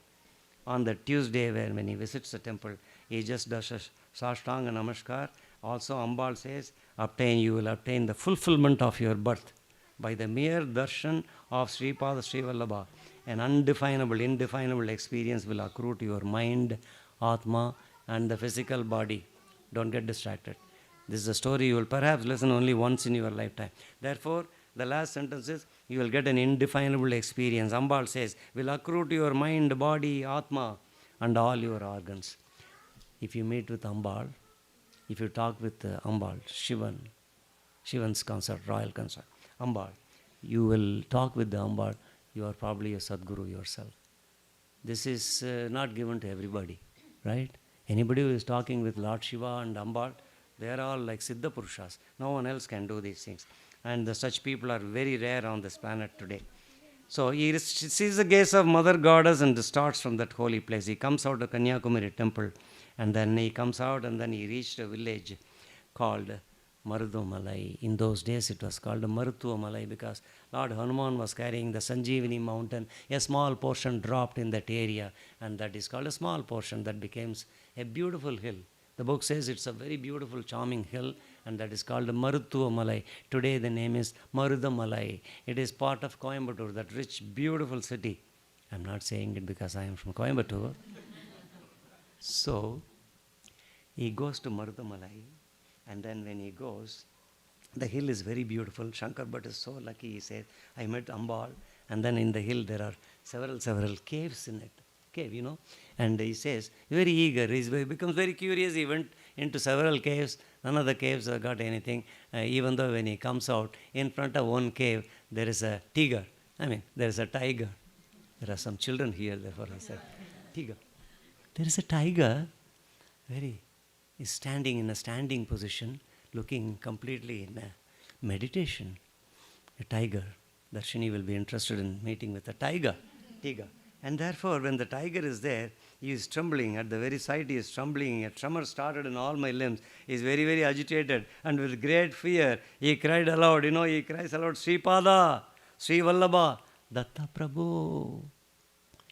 on the Tuesday when he visits the temple, he just does a Sashtanga Namaskar. Also, Ambal says, you will obtain the fulfillment of your birth by the mere darshan of Sripada Sri Vallabha. An indefinable experience will accrue to your mind, Atma, and the physical body. Don't get distracted. This is a story you will perhaps listen only once in your lifetime. Therefore, the last sentence is, you will get an indefinable experience. Ambal says, will accrue to your mind, body, Atma, and all your organs. If you meet with Ambal, if you talk with Ambal, Shivan's consort, royal consort, Ambal, you will talk with the Ambal, you are probably a Sadguru yourself. This is not given to everybody, right? Anybody who is talking with Lord Shiva and Ambal, they are all like Siddha Purushas. No one else can do these things. And such people are very rare on this planet today. So he sees the gaze of Mother Goddess and starts from that holy place. He comes out of Kanyakumari temple, and then he comes out and then he reached a village called Marudumalai. In those days it was called Marutuamalai because Lord Hanuman was carrying the Sanjeevani mountain. A small portion dropped in that area, and that is called a small portion that becomes a beautiful hill. The book says it's a very beautiful, charming hill, and that is called Marutuamalai. Today the name is Marudumalai. It is part of Coimbatore, that rich, beautiful city. I'm not saying it because I am from Coimbatore. So, he goes to Marudumalai, and then when he goes, the hill is very beautiful. Shankar Bhatt is so lucky, he says, I met Ambal, and then in the hill there are several caves in it. Cave, and he says, very eager, he becomes very curious. He went into several caves. None of the caves have got anything, even though when he comes out, in front of one cave, there is a tiger. There is a tiger. There are some children here, therefore I said, tiger. There is a tiger, is standing in a standing position, looking completely in a meditation. A tiger. Darshini will be interested in meeting with a tiger. And therefore, when the tiger is there, he is trembling. At the very sight, he is trembling. A tremor started in all my limbs. He is very, very agitated. And with great fear, he cried aloud. He cries aloud, Sripada, Sri Vallabha, Datta Prabhu.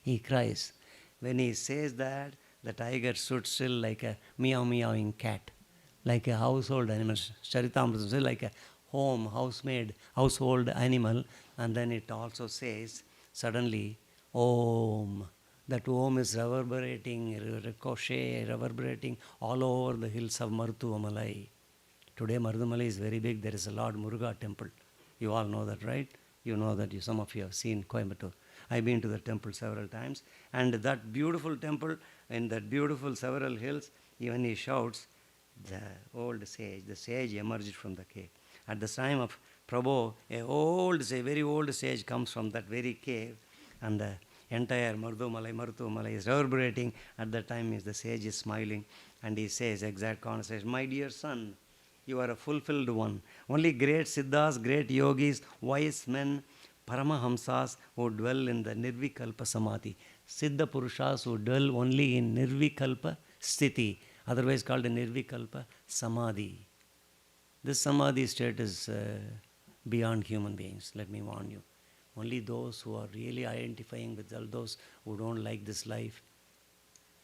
He cries. When he says that, the tiger stood still like a meowing cat, like a household animal. Charitamrita says like a household animal. And then it also says, suddenly, Om. That Om is reverberating all over the hills of Marutuvamalai. Today Marutuvamalai is very big. There is a Lord Muruga temple. You all know that, right? You know that. Some of you have seen Coimbatore. I've been to the temple several times. And that beautiful temple in that beautiful several hills, even he shouts, the sage emerged from the cave. At the time of Prabhu, a very old sage comes from that very cave, and the entire Marutumalai is reverberating. At that time, the sage is smiling, and he says, exact conversation, my dear son, you are a fulfilled one. Only great Siddhas, great yogis, wise men, Paramahamsas who dwell in the Nirvikalpa Samadhi. Siddha Purushas who dwell only in Nirvikalpa Sthiti, otherwise called a Nirvikalpa Samadhi. This Samadhi state is beyond human beings, let me warn you. Only those who are really identifying with all those who don't like this life,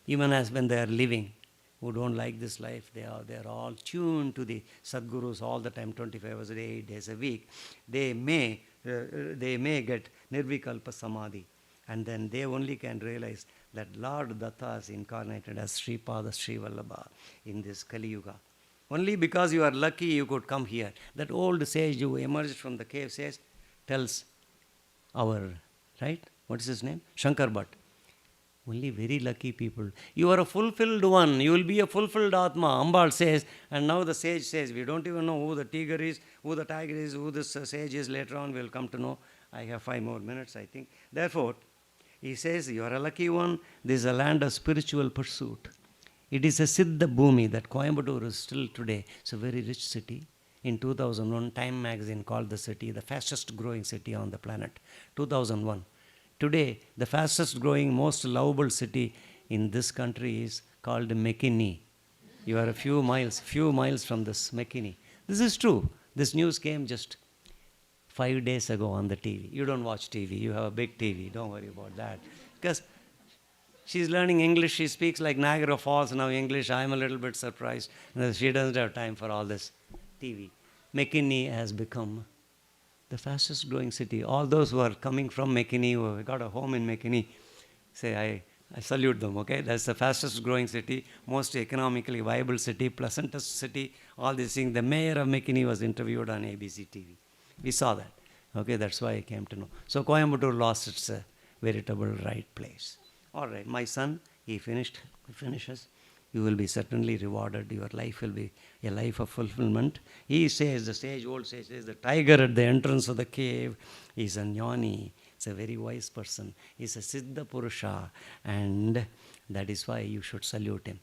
even as when they are living, who don't like this life, they are all tuned to the Sadgurus all the time, 25 hours a day, 8 days a week. They may get Nirvikalpa Samadhi, and then they only can realize that Lord Datta is incarnated as Sripada Sri Vallabha in this Kali Yuga. Only because you are lucky you could come here. That old sage who emerged from the cave tells our, right? What is his name? Shankar Bhatt. Only very lucky people. You are a fulfilled one. You will be a fulfilled Atma. Ambal says, and now the sage says, we don't even know who the tiger is, who this sage is. Later on we'll come to know. I have 5 more minutes, I think. Therefore, he says, you are a lucky one. This is a land of spiritual pursuit. It is a Siddha Bhumi that Coimbatore is still today. It's a very rich city. In 2001, Time magazine called the city the fastest growing city on the planet. 2001. Today, the fastest growing, most lovable city in this country is called McKinney. You are a few miles from this McKinney. This is true. This news came just 5 days ago on the TV. You don't watch TV. You have a big TV. Don't worry about that. Because she's learning English. She speaks like Niagara Falls now English. I'm a little bit surprised. She doesn't have time for all this TV. McKinney has become the fastest growing city. All those who are coming from McKinney, who have got a home in McKinney, say I salute them, okay? That's the fastest growing city, most economically viable city, pleasantest city, all these things. The mayor of McKinney was interviewed on ABC TV. We saw that. Okay, that's why I came to know. So Coimbatore lost its veritable right place. All right, my son, he finishes. You will be certainly rewarded. Your life will be a life of fulfillment. He says, old sage says, the tiger at the entrance of the cave is a jnani. It's a very wise person. He's a Siddha Purusha. And that is why you should salute him.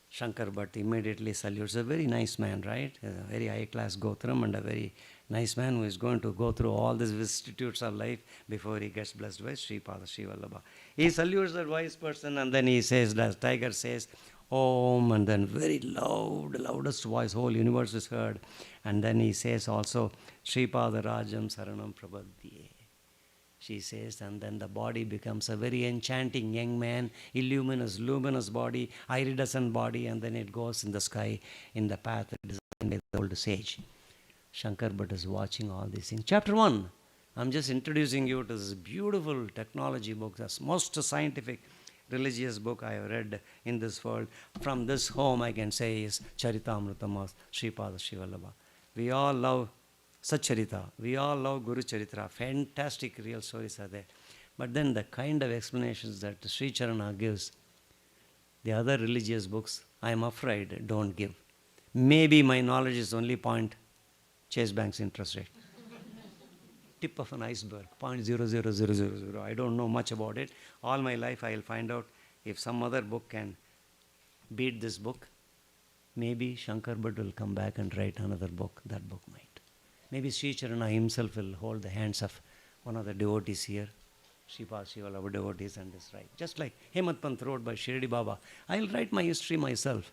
Shankar Bhatt immediately salutes. A very nice man, right? A very high-class Gotram and a very nice man who is going to go through all these vicissitudes of life before he gets blessed by Sripada Sri Vallabha. He salutes that wise person, and then he says, the tiger says, Om, and then very loudest voice, whole universe is heard. And then he says also, Sripada Rajam Saranam Prabhadhye. She says, and then the body becomes a very enchanting young man, luminous body, iridescent body, and then it goes in the sky in the path designed by the old sage. Shankar Bhatt is watching all these things. Chapter 1. I'm just introducing you to this beautiful technology book, the most scientific religious book I have read in this world. From this home, I can say, is Charitamritam of Sripada Sri Vallabha. We all love Satcharita. We all love Guru Charitra. Fantastic real stories are there. But then the kind of explanations that Sri Charana gives, the other religious books, I am afraid, don't give. Maybe my knowledge is only point Chase Bank's interest rate. Tip of an iceberg, 0.00000. I don't know much about it. All my life I will find out if some other book can beat this book. Maybe Shankar Bhatt will come back and write another book. That book might. Maybe Sri Charana himself will hold the hands of one of the devotees here. Sripada Sri Vallabha devotees and this right. Just like Hemat Pant wrote by Shirdi Baba. I will write my history myself,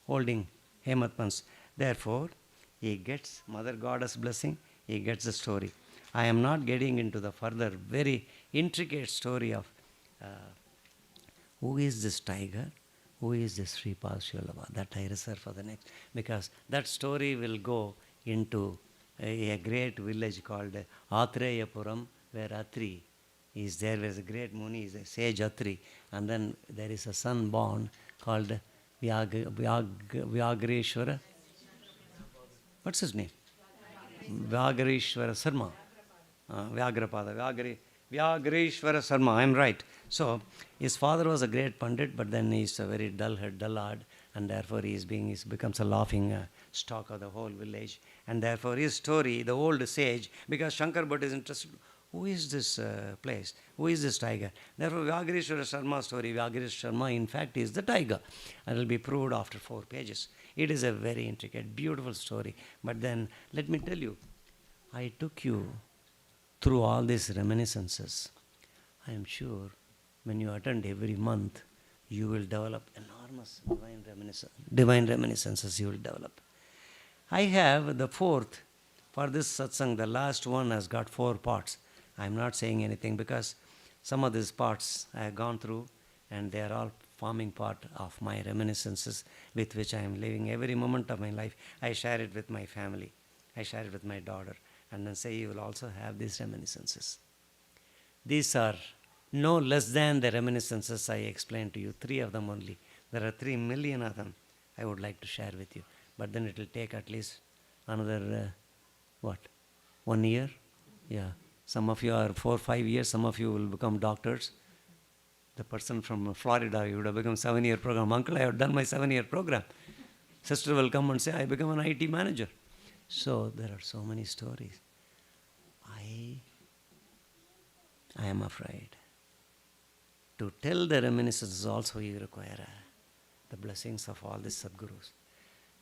holding Hemat Pant's. Therefore, he gets Mother Goddess blessing, he gets the story. I am not getting into the further very intricate story of who is this tiger, who is this Sripal Sholava. That I reserve for the next, because that story will go into a great village called Atreyapuram, where Atri is there. There's a great Muni, is a sage Atri, and then there is a son born called Vyagreshwara. What's his name? Vyagreshwara Sarma. Vyagrapada. Vyagreshwara Sarma. I'm right. So his father was a great pandit, but then he's a very dullard, and therefore he becomes a laughing stock of the whole village. And therefore his story, the old sage, because Shankar Bhatt is interested, who is this place? Who is this tiger? Therefore Vyagreshwara Sarma's story, Vyagreshwara Sarma in fact is the tiger, and it will be proved after 4 pages. It is a very intricate, beautiful story. But then let me tell you, I took you through all these reminiscences. I am sure when you attend every month, you will develop enormous divine reminiscences you will develop. I have the 4th for this satsang. The last one has got 4 parts. I am not saying anything because some of these parts I have gone through, and they are all forming part of my reminiscences with which I am living every moment of my life. I share it with my family. I share it with my daughter. And then say you will also have these reminiscences. These are no less than the reminiscences I explained to you, 3 of them only. There are 3 million of them I would like to share with you. But then it will take at least another, 1 year? Yeah. Some of you are 4 or 5 years. Some of you will become doctors. The person from Florida, you would have become 7-year program. Uncle, I have done my 7-year program. Sister will come and say, I become an IT manager. So there are so many stories. I am afraid. To tell the reminiscences also you require the blessings of all the Sadgurus.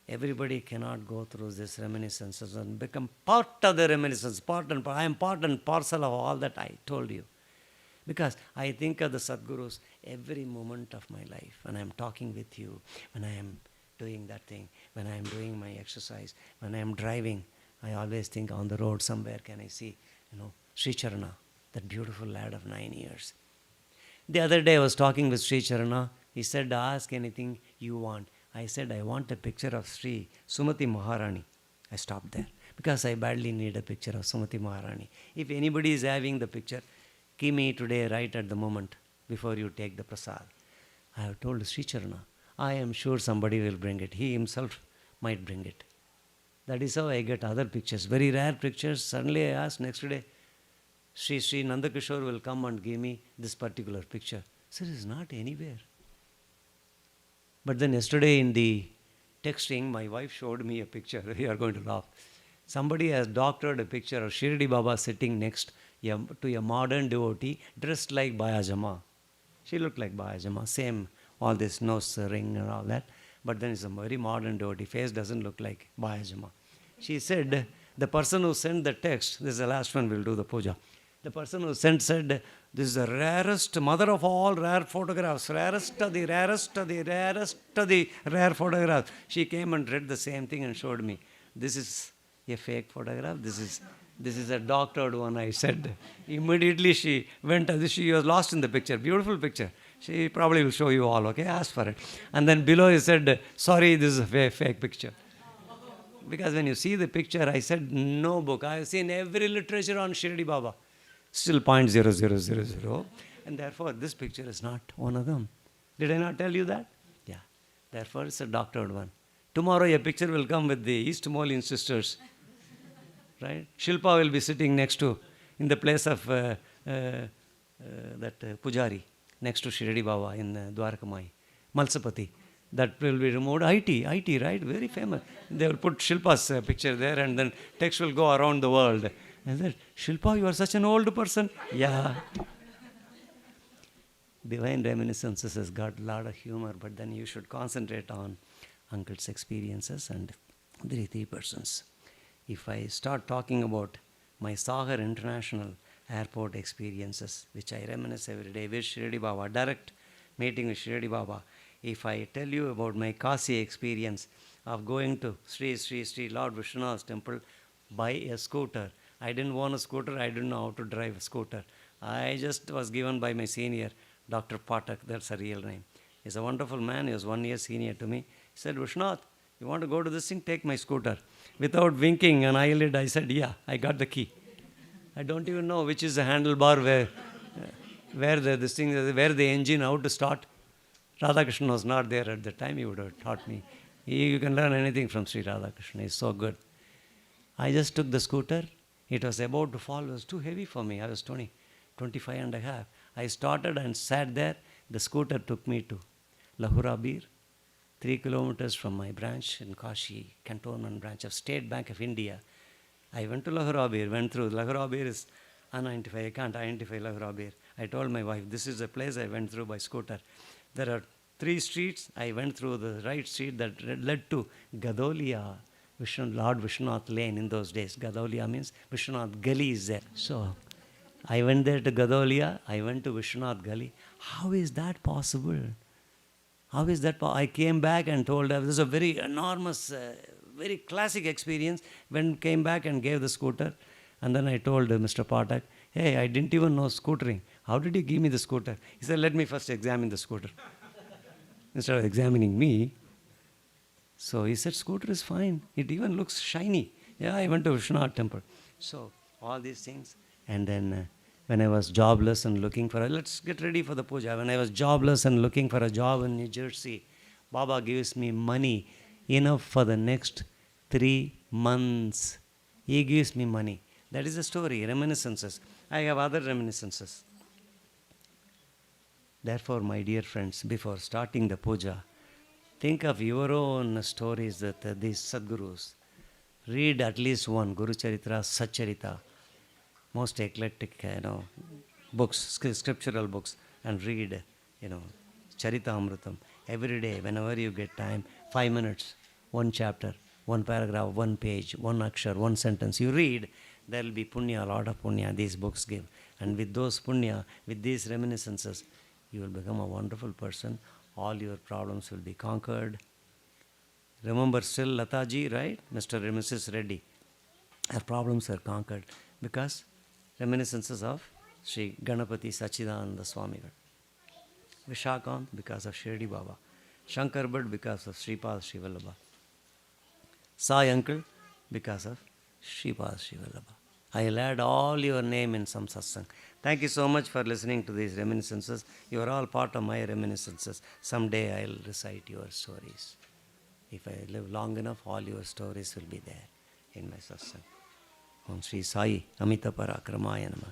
Everybody cannot go through these reminiscences and become part of the reminiscence. I am part and parcel of all that I told you. Because I think of the Sadgurus every moment of my life. When I am talking with you, when I am doing that thing, when I am doing my exercise, when I am driving, I always think on the road somewhere can I see, Sri Charana, that beautiful lad of 9 years. The other day I was talking with Sri Charana. He said, ask anything you want. I said, I want a picture of Sri Sumati Maharani. I stopped there because I badly need a picture of Sumati Maharani. If anybody is having the picture, give me today right at the moment before you take the prasad. I have told Sri Charana, I am sure somebody will bring it. He himself might bring it. That is how I get other pictures, very rare pictures. Suddenly I ask next day, Sri Nandakishore will come and give me this particular picture. Sir, it is not anywhere. But then yesterday in the texting, my wife showed me a picture. You are going to laugh. Somebody has doctored a picture of Shirdi Baba sitting next to a modern devotee dressed like Bayajama. She looked like Bayajama, same, all this nose ring and all that. But then it's a very modern devotee. Face doesn't look like Bayajama. She said, the person who sent the text, this is the last one, we'll do the puja. The person who sent said, this is the rarest, mother of all rare photographs, rarest of the rarest of the rarest of the rare photographs. She came and read the same thing and showed me. This is a fake photograph. This is a doctored one, I said. Immediately she went, she was lost in the picture. Beautiful picture. She probably will show you all, okay? Ask for it. And then below he said, sorry, this is a fake picture. Because when you see the picture, I said, no book. I have seen every literature on Shirdi Baba. Still 0.0000. And therefore, this picture is not one of them. Did I not tell you that? Yeah. Therefore, it's a doctored one. Tomorrow, a picture will come with the East Molian sisters. Right? Shilpa will be sitting next to, in the place of that Pujari, next to Shirdi Baba in Dwarakamayi. Malsapati. That will be removed. IT, right? Very famous. They will put Shilpa's picture there and then text will go around the world. And then, Shilpa, you are such an old person. Yeah. Divine Reminiscences has got a lot of humor, but then you should concentrate on Uncle's experiences and the 3 persons. If I start talking about my Sagar International Airport experiences, which I reminisce every day with Shirdi Baba, direct meeting with Shirdi Baba, if I tell you about my Kasi experience of going to Sri Lord Vishwanath's temple by a scooter I didn't own a scooter. I didn't know how to drive a scooter. I just was given by my senior, Dr. Patak. That's a real name. He's a wonderful man. He was 1 year senior to me. He said, Vishnath, you want to go to this thing? Take my scooter. Without winking an eyelid, I said, yeah, I got the key. I don't even know which is the handlebar where where the engine, how to start. Radhakrishnan was not there at the time. He would have taught me. You can learn anything from Sri Radhakrishnan. He's so good. I just took the scooter. It was about to fall. It was too heavy for me. I was 25 and a half. I started and sat there. The scooter took me to Lahora Bir, 3 kilometers from my branch in Kashi, cantonment branch of State Bank of India. I went to Lahora Bir, went through. Lahora Bir is unidentified. I can't identify Lahora Bir. I told my wife, this is the place I went through by scooter. There are 3 streets. I went through the right street that led to Gadolia, Lord Vishwanath Lane in those days. Gadolia means Vishwanath Gali is there. So I went there to Gadolia. I went to Vishwanath Gali. How is that possible? How is that possible? I came back and told her, this is a very enormous, very classic experience. When came back and gave the scooter. And then I told Mr. Patak, hey, I didn't even know scootering. How did you give me the scooter? He said, let me first examine the scooter. Instead of examining me. So he said, scooter is fine. It even looks shiny. Yeah, I went to Vishwanath temple. So all these things. And then when I was jobless and looking for let's get ready for the puja. When I was jobless and looking for a job in New Jersey, Baba gives me money enough for the next 3 months. He gives me money. That is the story, reminiscences. I have other reminiscences. Therefore, my dear friends, before starting the puja, think of your own stories that these Sadgurus. Read at least one, Guru Charitra, Satcharita, most eclectic, books, scriptural books, and read, Charita Amrutam. Every day, whenever you get time, 5 minutes, 1 chapter, 1 paragraph, 1 page, 1 akshar, 1 sentence. You read, there will be punya, a lot of punya these books give. And with those punya, with these reminiscences, you will become a wonderful person. All your problems will be conquered. Remember still Lata ji, right? Mr. and Mrs. Reddy. Her problems were conquered because reminiscences of Sri Ganapati Sachidananda Swami. Vishakanth because of Shirdi Baba. Shankar Bhatt because of Sripal Sri Vallabha. Sai uncle because of Sripal Sri Vallabha. I'll add all your name in some satsang. Thank you so much for listening to these reminiscences. You are all part of my reminiscences. Someday I'll recite your stories. If I live long enough, all your stories will be there in my satsang. Om Sri Sai Amita Parakramaya Namaha.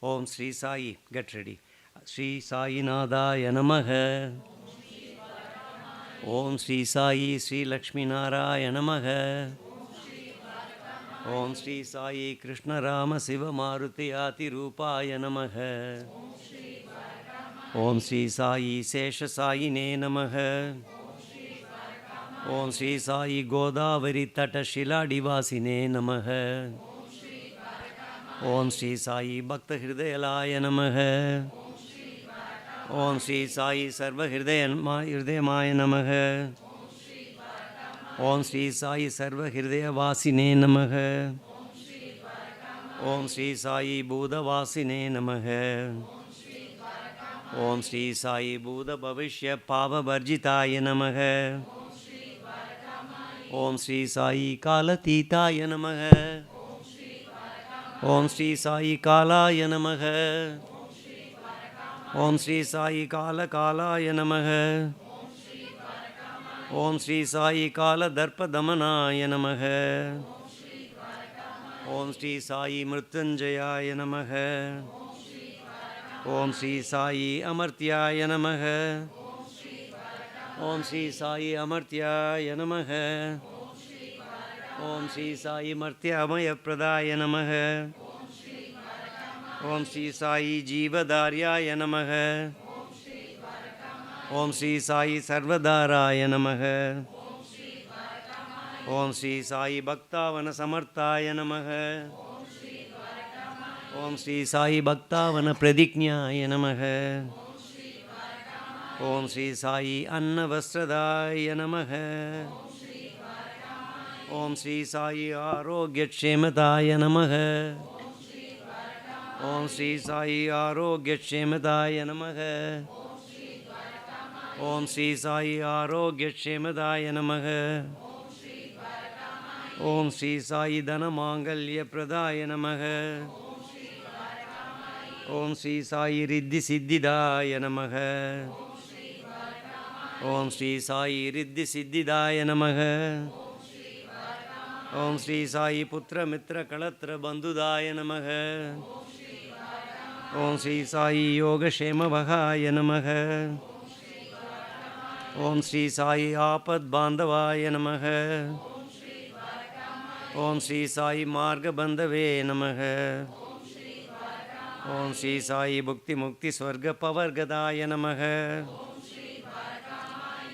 Om Sri Sai, get ready. Sri Sai Nadaya Namaha. Om Sri Sai Sri Lakshmi Narayana Namaha. Om Sri Sai Krishna Rama Siva Maruti Ati Rupaya Namaha. Om Sri Sai Sesha Sai Ne Namaha. Om Sri Sai Godavari Tata Shila Divasine Namaha. Om Sri Sai Bhakta Hridayalaya Namaha. Om Sri Sai Sarva Hridayamaya Namaha. Om Sri Sai Sarva Hridaya Vasine Namaha. Om Sri Sai Buddha Vasine Namaha. Om Sri Sai Buddha Bhavishya Pava Varjitaya Namaha. Om Sri Sai Kalatitaya Namaha. Om Sri Sai Kalaya Namaha. Om Sri Sai Kala Kalaya Namaha. Om Sri Sai Kala Darpa Damanaya Namaha. Om Sri Sai Mrityunjayaya Namaha. Om Sri Sai Amartyaya Namaha. Om Sri Sai Amartyaya Namaha. Om Sri Sai Martyamaya Pradaya Namaha. Om Sri Sai Jeevadaryaya Namaha. Om Sri Sai Sarvadaraya Namaha. Om Sri Sai Bhaktavana Samarthaya Namaha. Om Sri Sai Bhaktavana Pradiknyaya Namaha. Om Sri Sai Annavastradaya Namaha. Om Sri Sai Arogya Kshemataya Namaha. Om Sri Sai Arogya Kshemataya Namaha. Om Sri Sai Arogya Kshemataya Namaha. Om Sri Sai Dhanamangalya Pradaya Namaha. Om Sri Sai Riddhi Siddhidaya Namaha. Om Sri Sai Riddhi Siddhidaya Namaha. Om Sri Sai Putra Mitra Kalatra Bandhudaya Namaha. Om Sri Sai Yoga Shema Bhagaya Namaha. Om Sri Sai Apad Bandhavaya Namaha. Om Sri Sai Marga Bandhave Namaha. Om Sri Sai Bhukti Mukti Swarga Pavargadaya Namaha.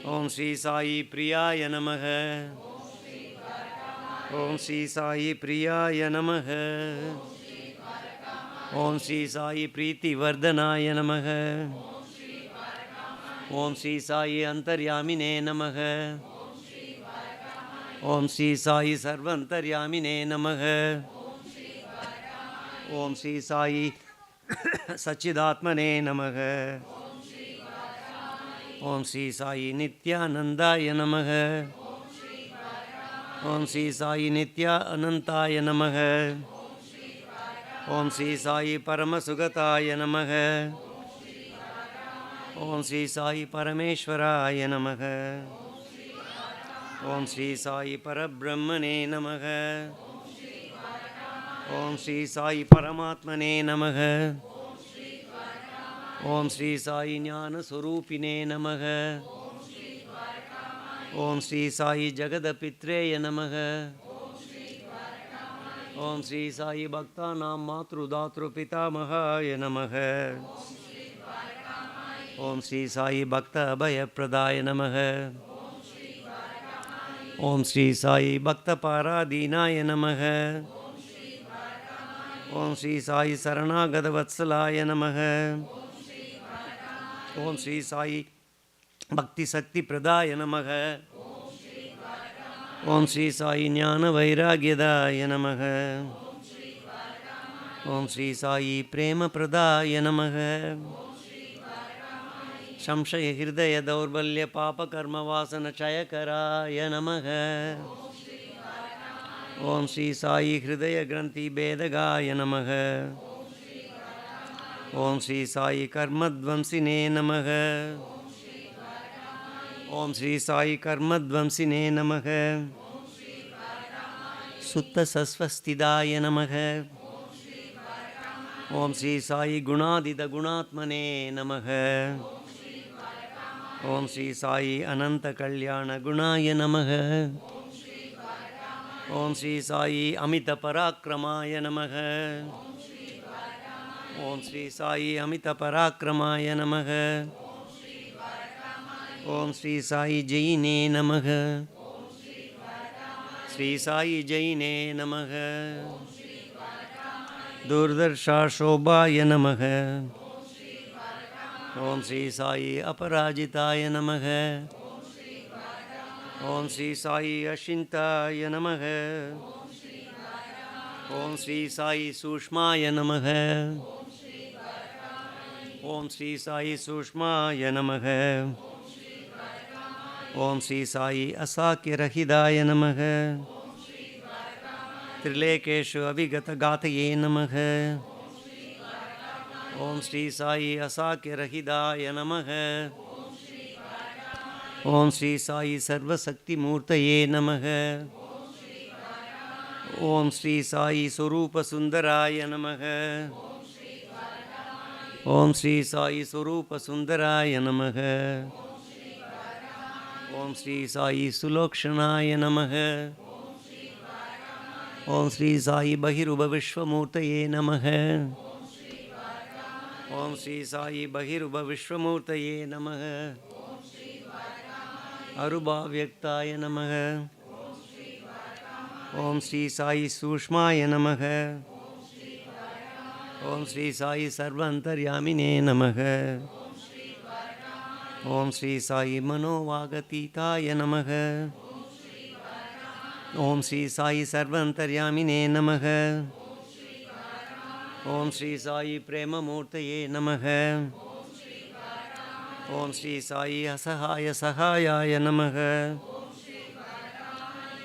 Om Sri Sai Priyaya Namaha. Om Sri Sai Priyaya Namaha. Om Sri Sai Preeti Vardhanaya Namaha. Om Sri Sai Antaryamine Namaha. Om Sri Sai Sarvantaryamine Namaha. Om Sri Sai Sachidatmane Namaha. Om Sri Sai Nityanandaya Namaha. Om Sri Sai Nitya Anantaya Namaha. Om Sri Sai Paramasugataya Namaha. Om Sri Sai Parameshwaraya Namaha. Om Sri Sai Parabrahmane Namaha. Om Sri Sai Paramatmane Namaha. Om Sri Sai Jnana Swarupine Namaha. Om Sri Sai Jagadapitreye Namaha. Om Sri Sai Bhaktanam Matru Datru Pitamahaya Namaha. Om Sri Sai Bhakta Abhaya Pradaya Namaha. Om Sri Sai Bhakta Paradinaya Namaha. Om Sri Sai Saranagada Vatsalaya Namaha. Om Sri Sai Bhakti Sakti Pradaya Namaha. Om Sri Sai Jnana Vairagyadaya Namaha. Om Sri Sai Prema Pradaya Namaha. Shamshaya Hridaya Daurbalya Papa Karma Vasana Chayakaraya Namaha. Om Sri Sai Hridaya Granthi Bedagaya Namaha. Om Sri Sai Karmadvamsine Namaha. Om Sri Sai Karmadvamsine Namaha. Sutta Sasvastidaya Namaha. Om Sri Sai Gunadida Gunatmane Namaha. Om Sri Sai Ananta Kalyana Gunaya Namaha. Om Sri Sai Amita Parakramaya Namaha. Om Sri Sai Amita Parakramaya Namaha. Om Sri Sai Jaine Namaha. Sri Sai Jaine Namaha. Durdarsha Shobhaya Namaha. Om Sri Sai Aparajitaya Namaha. Om Sri Sai Ashintaya Namaha. Om Sri Sai Sushmaya Namaha. Om Sri Sai Sushmaya Namaha. Om Sri Sai Asakirahidaya Namaha. Trilekeshu Avigata Gataye Namaha. Om Sri Sai Asakirahidaya Namaha. Om Sri Sai Sarvasakti Murtaye Namaha. Om Sri Sai Surupa Sundaraya Namaha. Om Sri Sai Swarupa Sundaraya Namaha. Om Sri Sai Sulokshanaya Namaha. Om Sri Sai Bahiruba Vishwamurtaye Namaha. Om Sri Sai Bahiruba Vishwamurtaye Namaha. Aruba Vyaktaya Namaha. Om Sri Sai Sushmaya Namaha. Om Sri Sai Sarvantaryamine Namaha. Om Sri Sai Manovagatitaya Namaha. Om Sri Sai Sarvantaryamine Namaha. Om Sri Sai Premamurtaye Namaha. Om Sri Sai Asahaya Sahayaya Namaha.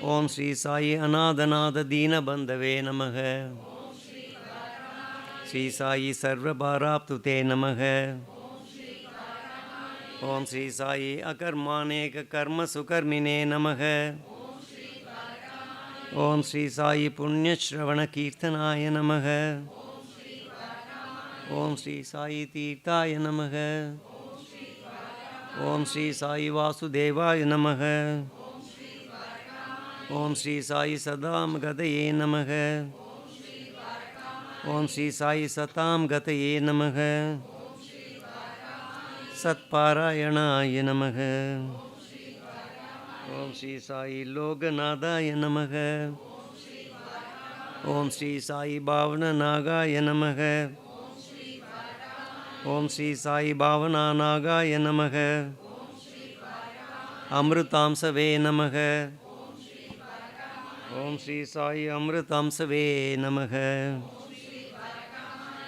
Om Sri Sai Anadanada Dina Bandave Namaha. Sri Sai Sarva Bharaptute Namaha. Om Sri Sai Akarmaneka Karma Sukarmine Namaha. Om Sri Sai Punya Shravana Kirtanaya Namaha. Om Sri Sai Tirthaya Namaha. Om Sri Sai Vasudevaya Namaha. Om Sri Sai Sadam Gataye Namaha. Om Sri Sai Satam Gataye Namaha. Satparayanaaya Namaha. Om Sri Sai Loganadaya Namaha. Om Sri Sai Bhavana Nagaya Namaha. Om Sri Sai Bhavana Nagaya Namaha. Amrutamsave Namaha. Om Sri Sai Amrutamsave Namaha.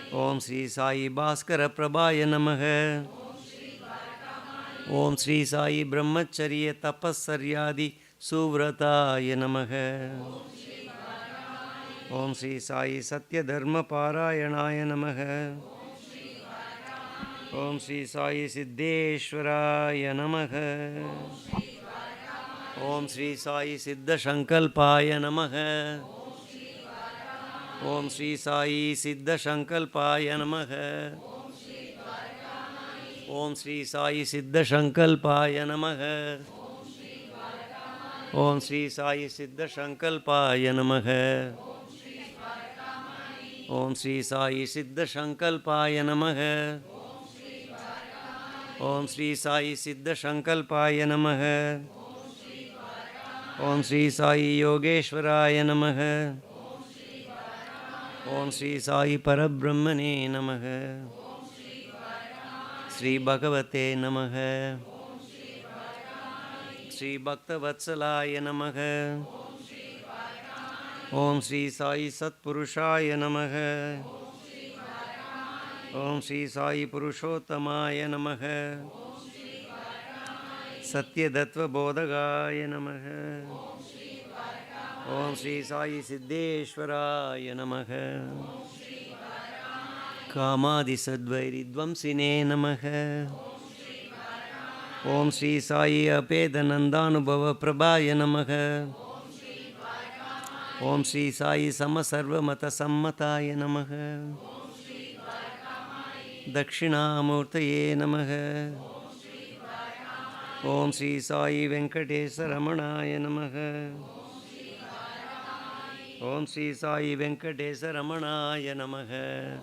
Om Sri Sai Bhaskara Prabhaya Namaha. Om Sri Sai Brahmacharya Tapasaryadi Suvrataya Namaha. Om Sri Sai Satya Dharma Parayanaya Namaha. Om Sri Sai Siddheshwaraya Namaha. Om Sri Sai Siddha Shankalpaya Namaha. Om Sri Sai Siddha Shankalpaya Namaha. Om Sri Sai Siddha Shankalpaya Namaha. Om Sri Sai Siddha Shankalpaya Namaha. Om Sri Sai Siddha Shankalpaya Namaha. Om Sri Sai Siddha Shankalpaya Namaha. Om Sri Sai Yogeshwaraya Namaha. Om Sri Sai Parabrahmane Namaha. Sri Bhagavate Namaha. Sri Bhaktavatsalaya Namaha. Om Sri Sai Satpurushaya Namaha. Om Sri Sai Purushottamaya Namaha. Satyadatva Bodhagaya Namaha. Om Sri Sai Siddheshwaraya Namaha. Kamadi Sadvairi Dvamsine Namaha. Om Sri Sai Apedanandanubhava Prabhaya Namaha. Om Sri Sai Samasarva Mata Sammataya Namaha. Dakshinamurtaye Namaha. Om Sri Sai Venkatesa Ramanaya Namaha. Om Sri Sai Venkatesa Ramanaya Namaha.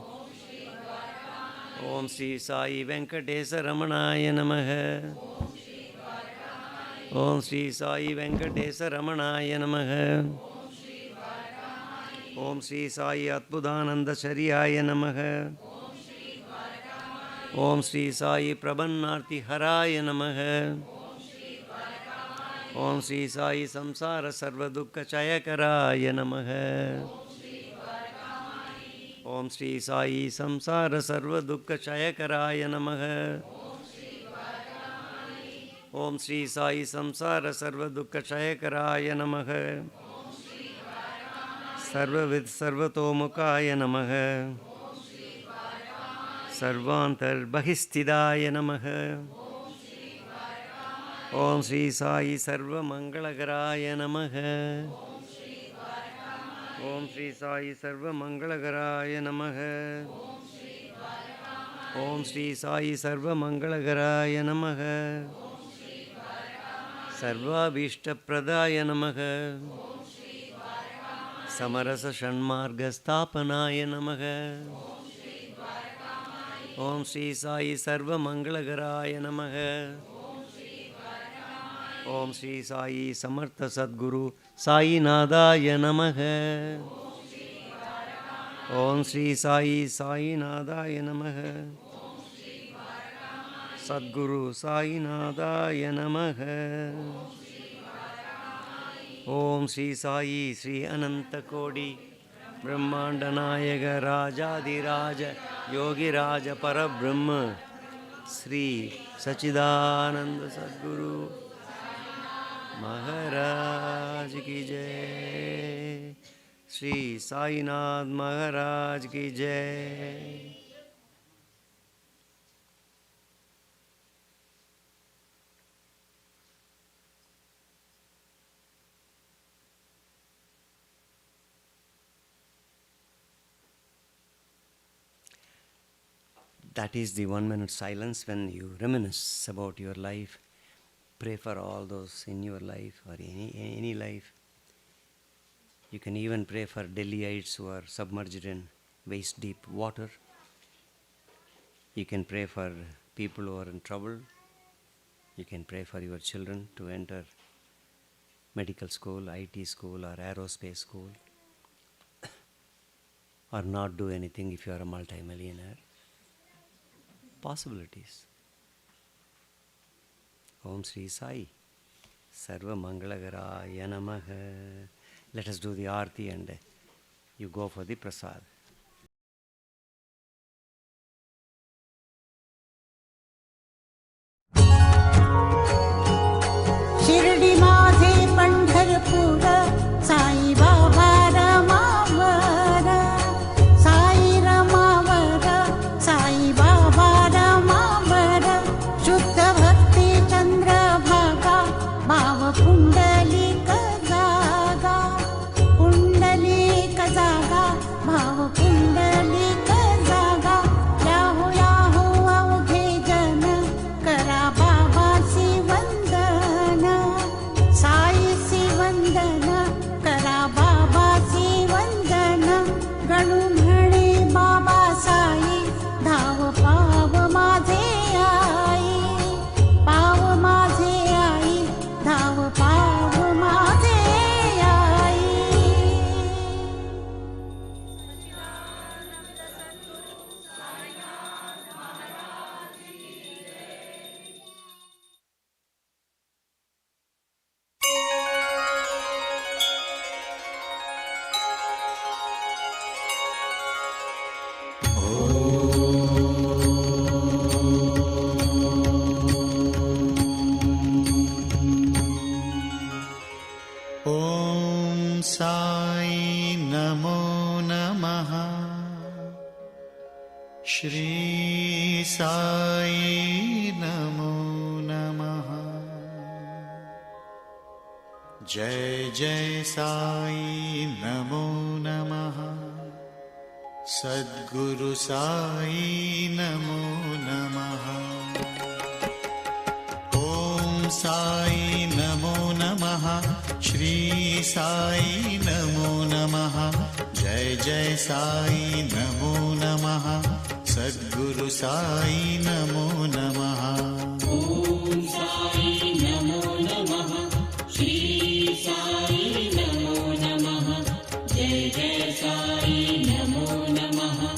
Om Sri Sai Venkatesa Ramanaya Namaha. Om Sri Sai Venkatesa Ramanaya Namaha. Om Sri Sai Atbudananda Sharyaya Namaha. Om Sri Sai Prabhannarthi Haraya Namaha. Om Sri Sai Samsara Sarva Dukkha Chayakaraya Namaha. Om Sri Sai Samsara Sarva Dukkha Chayakaraya Namaha. Om Sri Sai Samsara Sarva Dukkha Chayakaraya Namaha. Sarvavid Sarvatomukaya Namaha. Sarvantar Bahistidaya Namaha. Om Sri Sai Sarva Mangalagaraya Namaha. Om Sri Sai Sarva Mangalagaraya Namaha. Om Shri Sai Sarva Mangalagaraaya Namaha. Sarva Bhishta Pradaya Namaha. Samarasa Shanmarga Sthapanaya Namaha. Om Shri Sai Sarva Mangalagaraaya Namaha. Om Shri Sai Samartha Sadguru Sai Nadaya Namaha. Om Shri Sai Sai Nadaya Namaha. Sadguru Sai Nadaya Namaha. Om Shri Sai Sri Ananta Kodi Brahmanda Nayaka Rajadiraja Yogi Raja Parabrahma Sri Sachidananda Sadguru Maharaj Ki Jai. Sri Sainath Maharaj Ki Jai. That is the 1 minute silence when you reminisce about your life. Pray for all those in your life or any life. You can even pray for Delhiites who are submerged in waist deep water. You can pray for people who are in trouble. You can pray for your children to enter medical school, IT school or aerospace school. Or not do anything if you are a multi-millionaire. Possibilities. Om Shri Sai Sarva Mangalagaraya Namaha. Let us do the Aarti and you go for the Prasad. Shirdi Madhe Pandharpura Sai Baba Ramavara Sai Ramavara Sai Baba Ramavara Shuddha Bhakti Chandra Bhaga Bhava Pundalika Zaga Pundalika Zaga Bhava Pundalika Zaga Yahu Yahu Avdhe Jana Kara Baba Si Vandana Sai Si Vandana Kara Baba Si Vandana Ganu Mhane Baba Sai Dhav Pav Madhe Ai Pav Madhe Ai Dhav Pav Madhe Ai. Om Sai Namo Namaha. Shri Sai Namo Namaha. Jai Jai Sai Namo Namaha. Sadguru Sai Namo Namaha. Om Sai Namo Namaha. Shri Sai Namo Namaha. Jai Jai Sai Namo Namaha. Sadguru Sai Namo Namaha. Om Sai Namo Namaha. Shri Sai Namo Namaha. Jai Jai Sai Namo Namaha.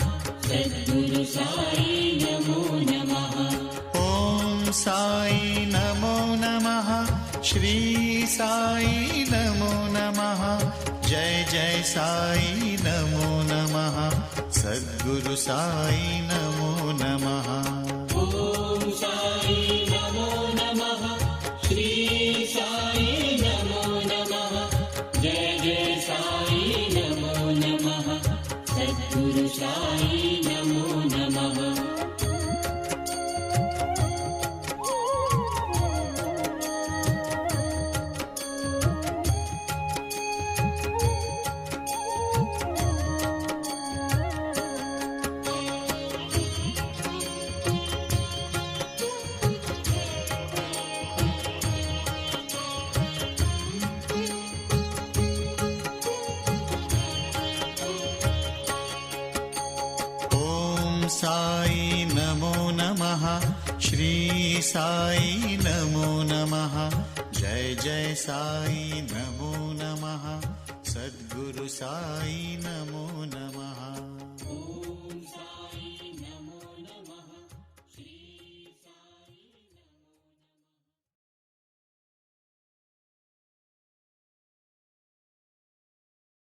Sadguru Sai Namo Namaha. Om Sai Namo Namaha. Shri Sai Namo Namaha. Jai Jai Sai Namo Namaha. Sadguru Sai Namo Namaha. Om Sai Namo Namaha. Shri Sai Namo Namaha. Jai Jai Sai Namo Namaha. Sadguru Sai Namo Namaha. नमः श्री साई नमो नमः जय जय साई नमो नमः सद्गुरु साई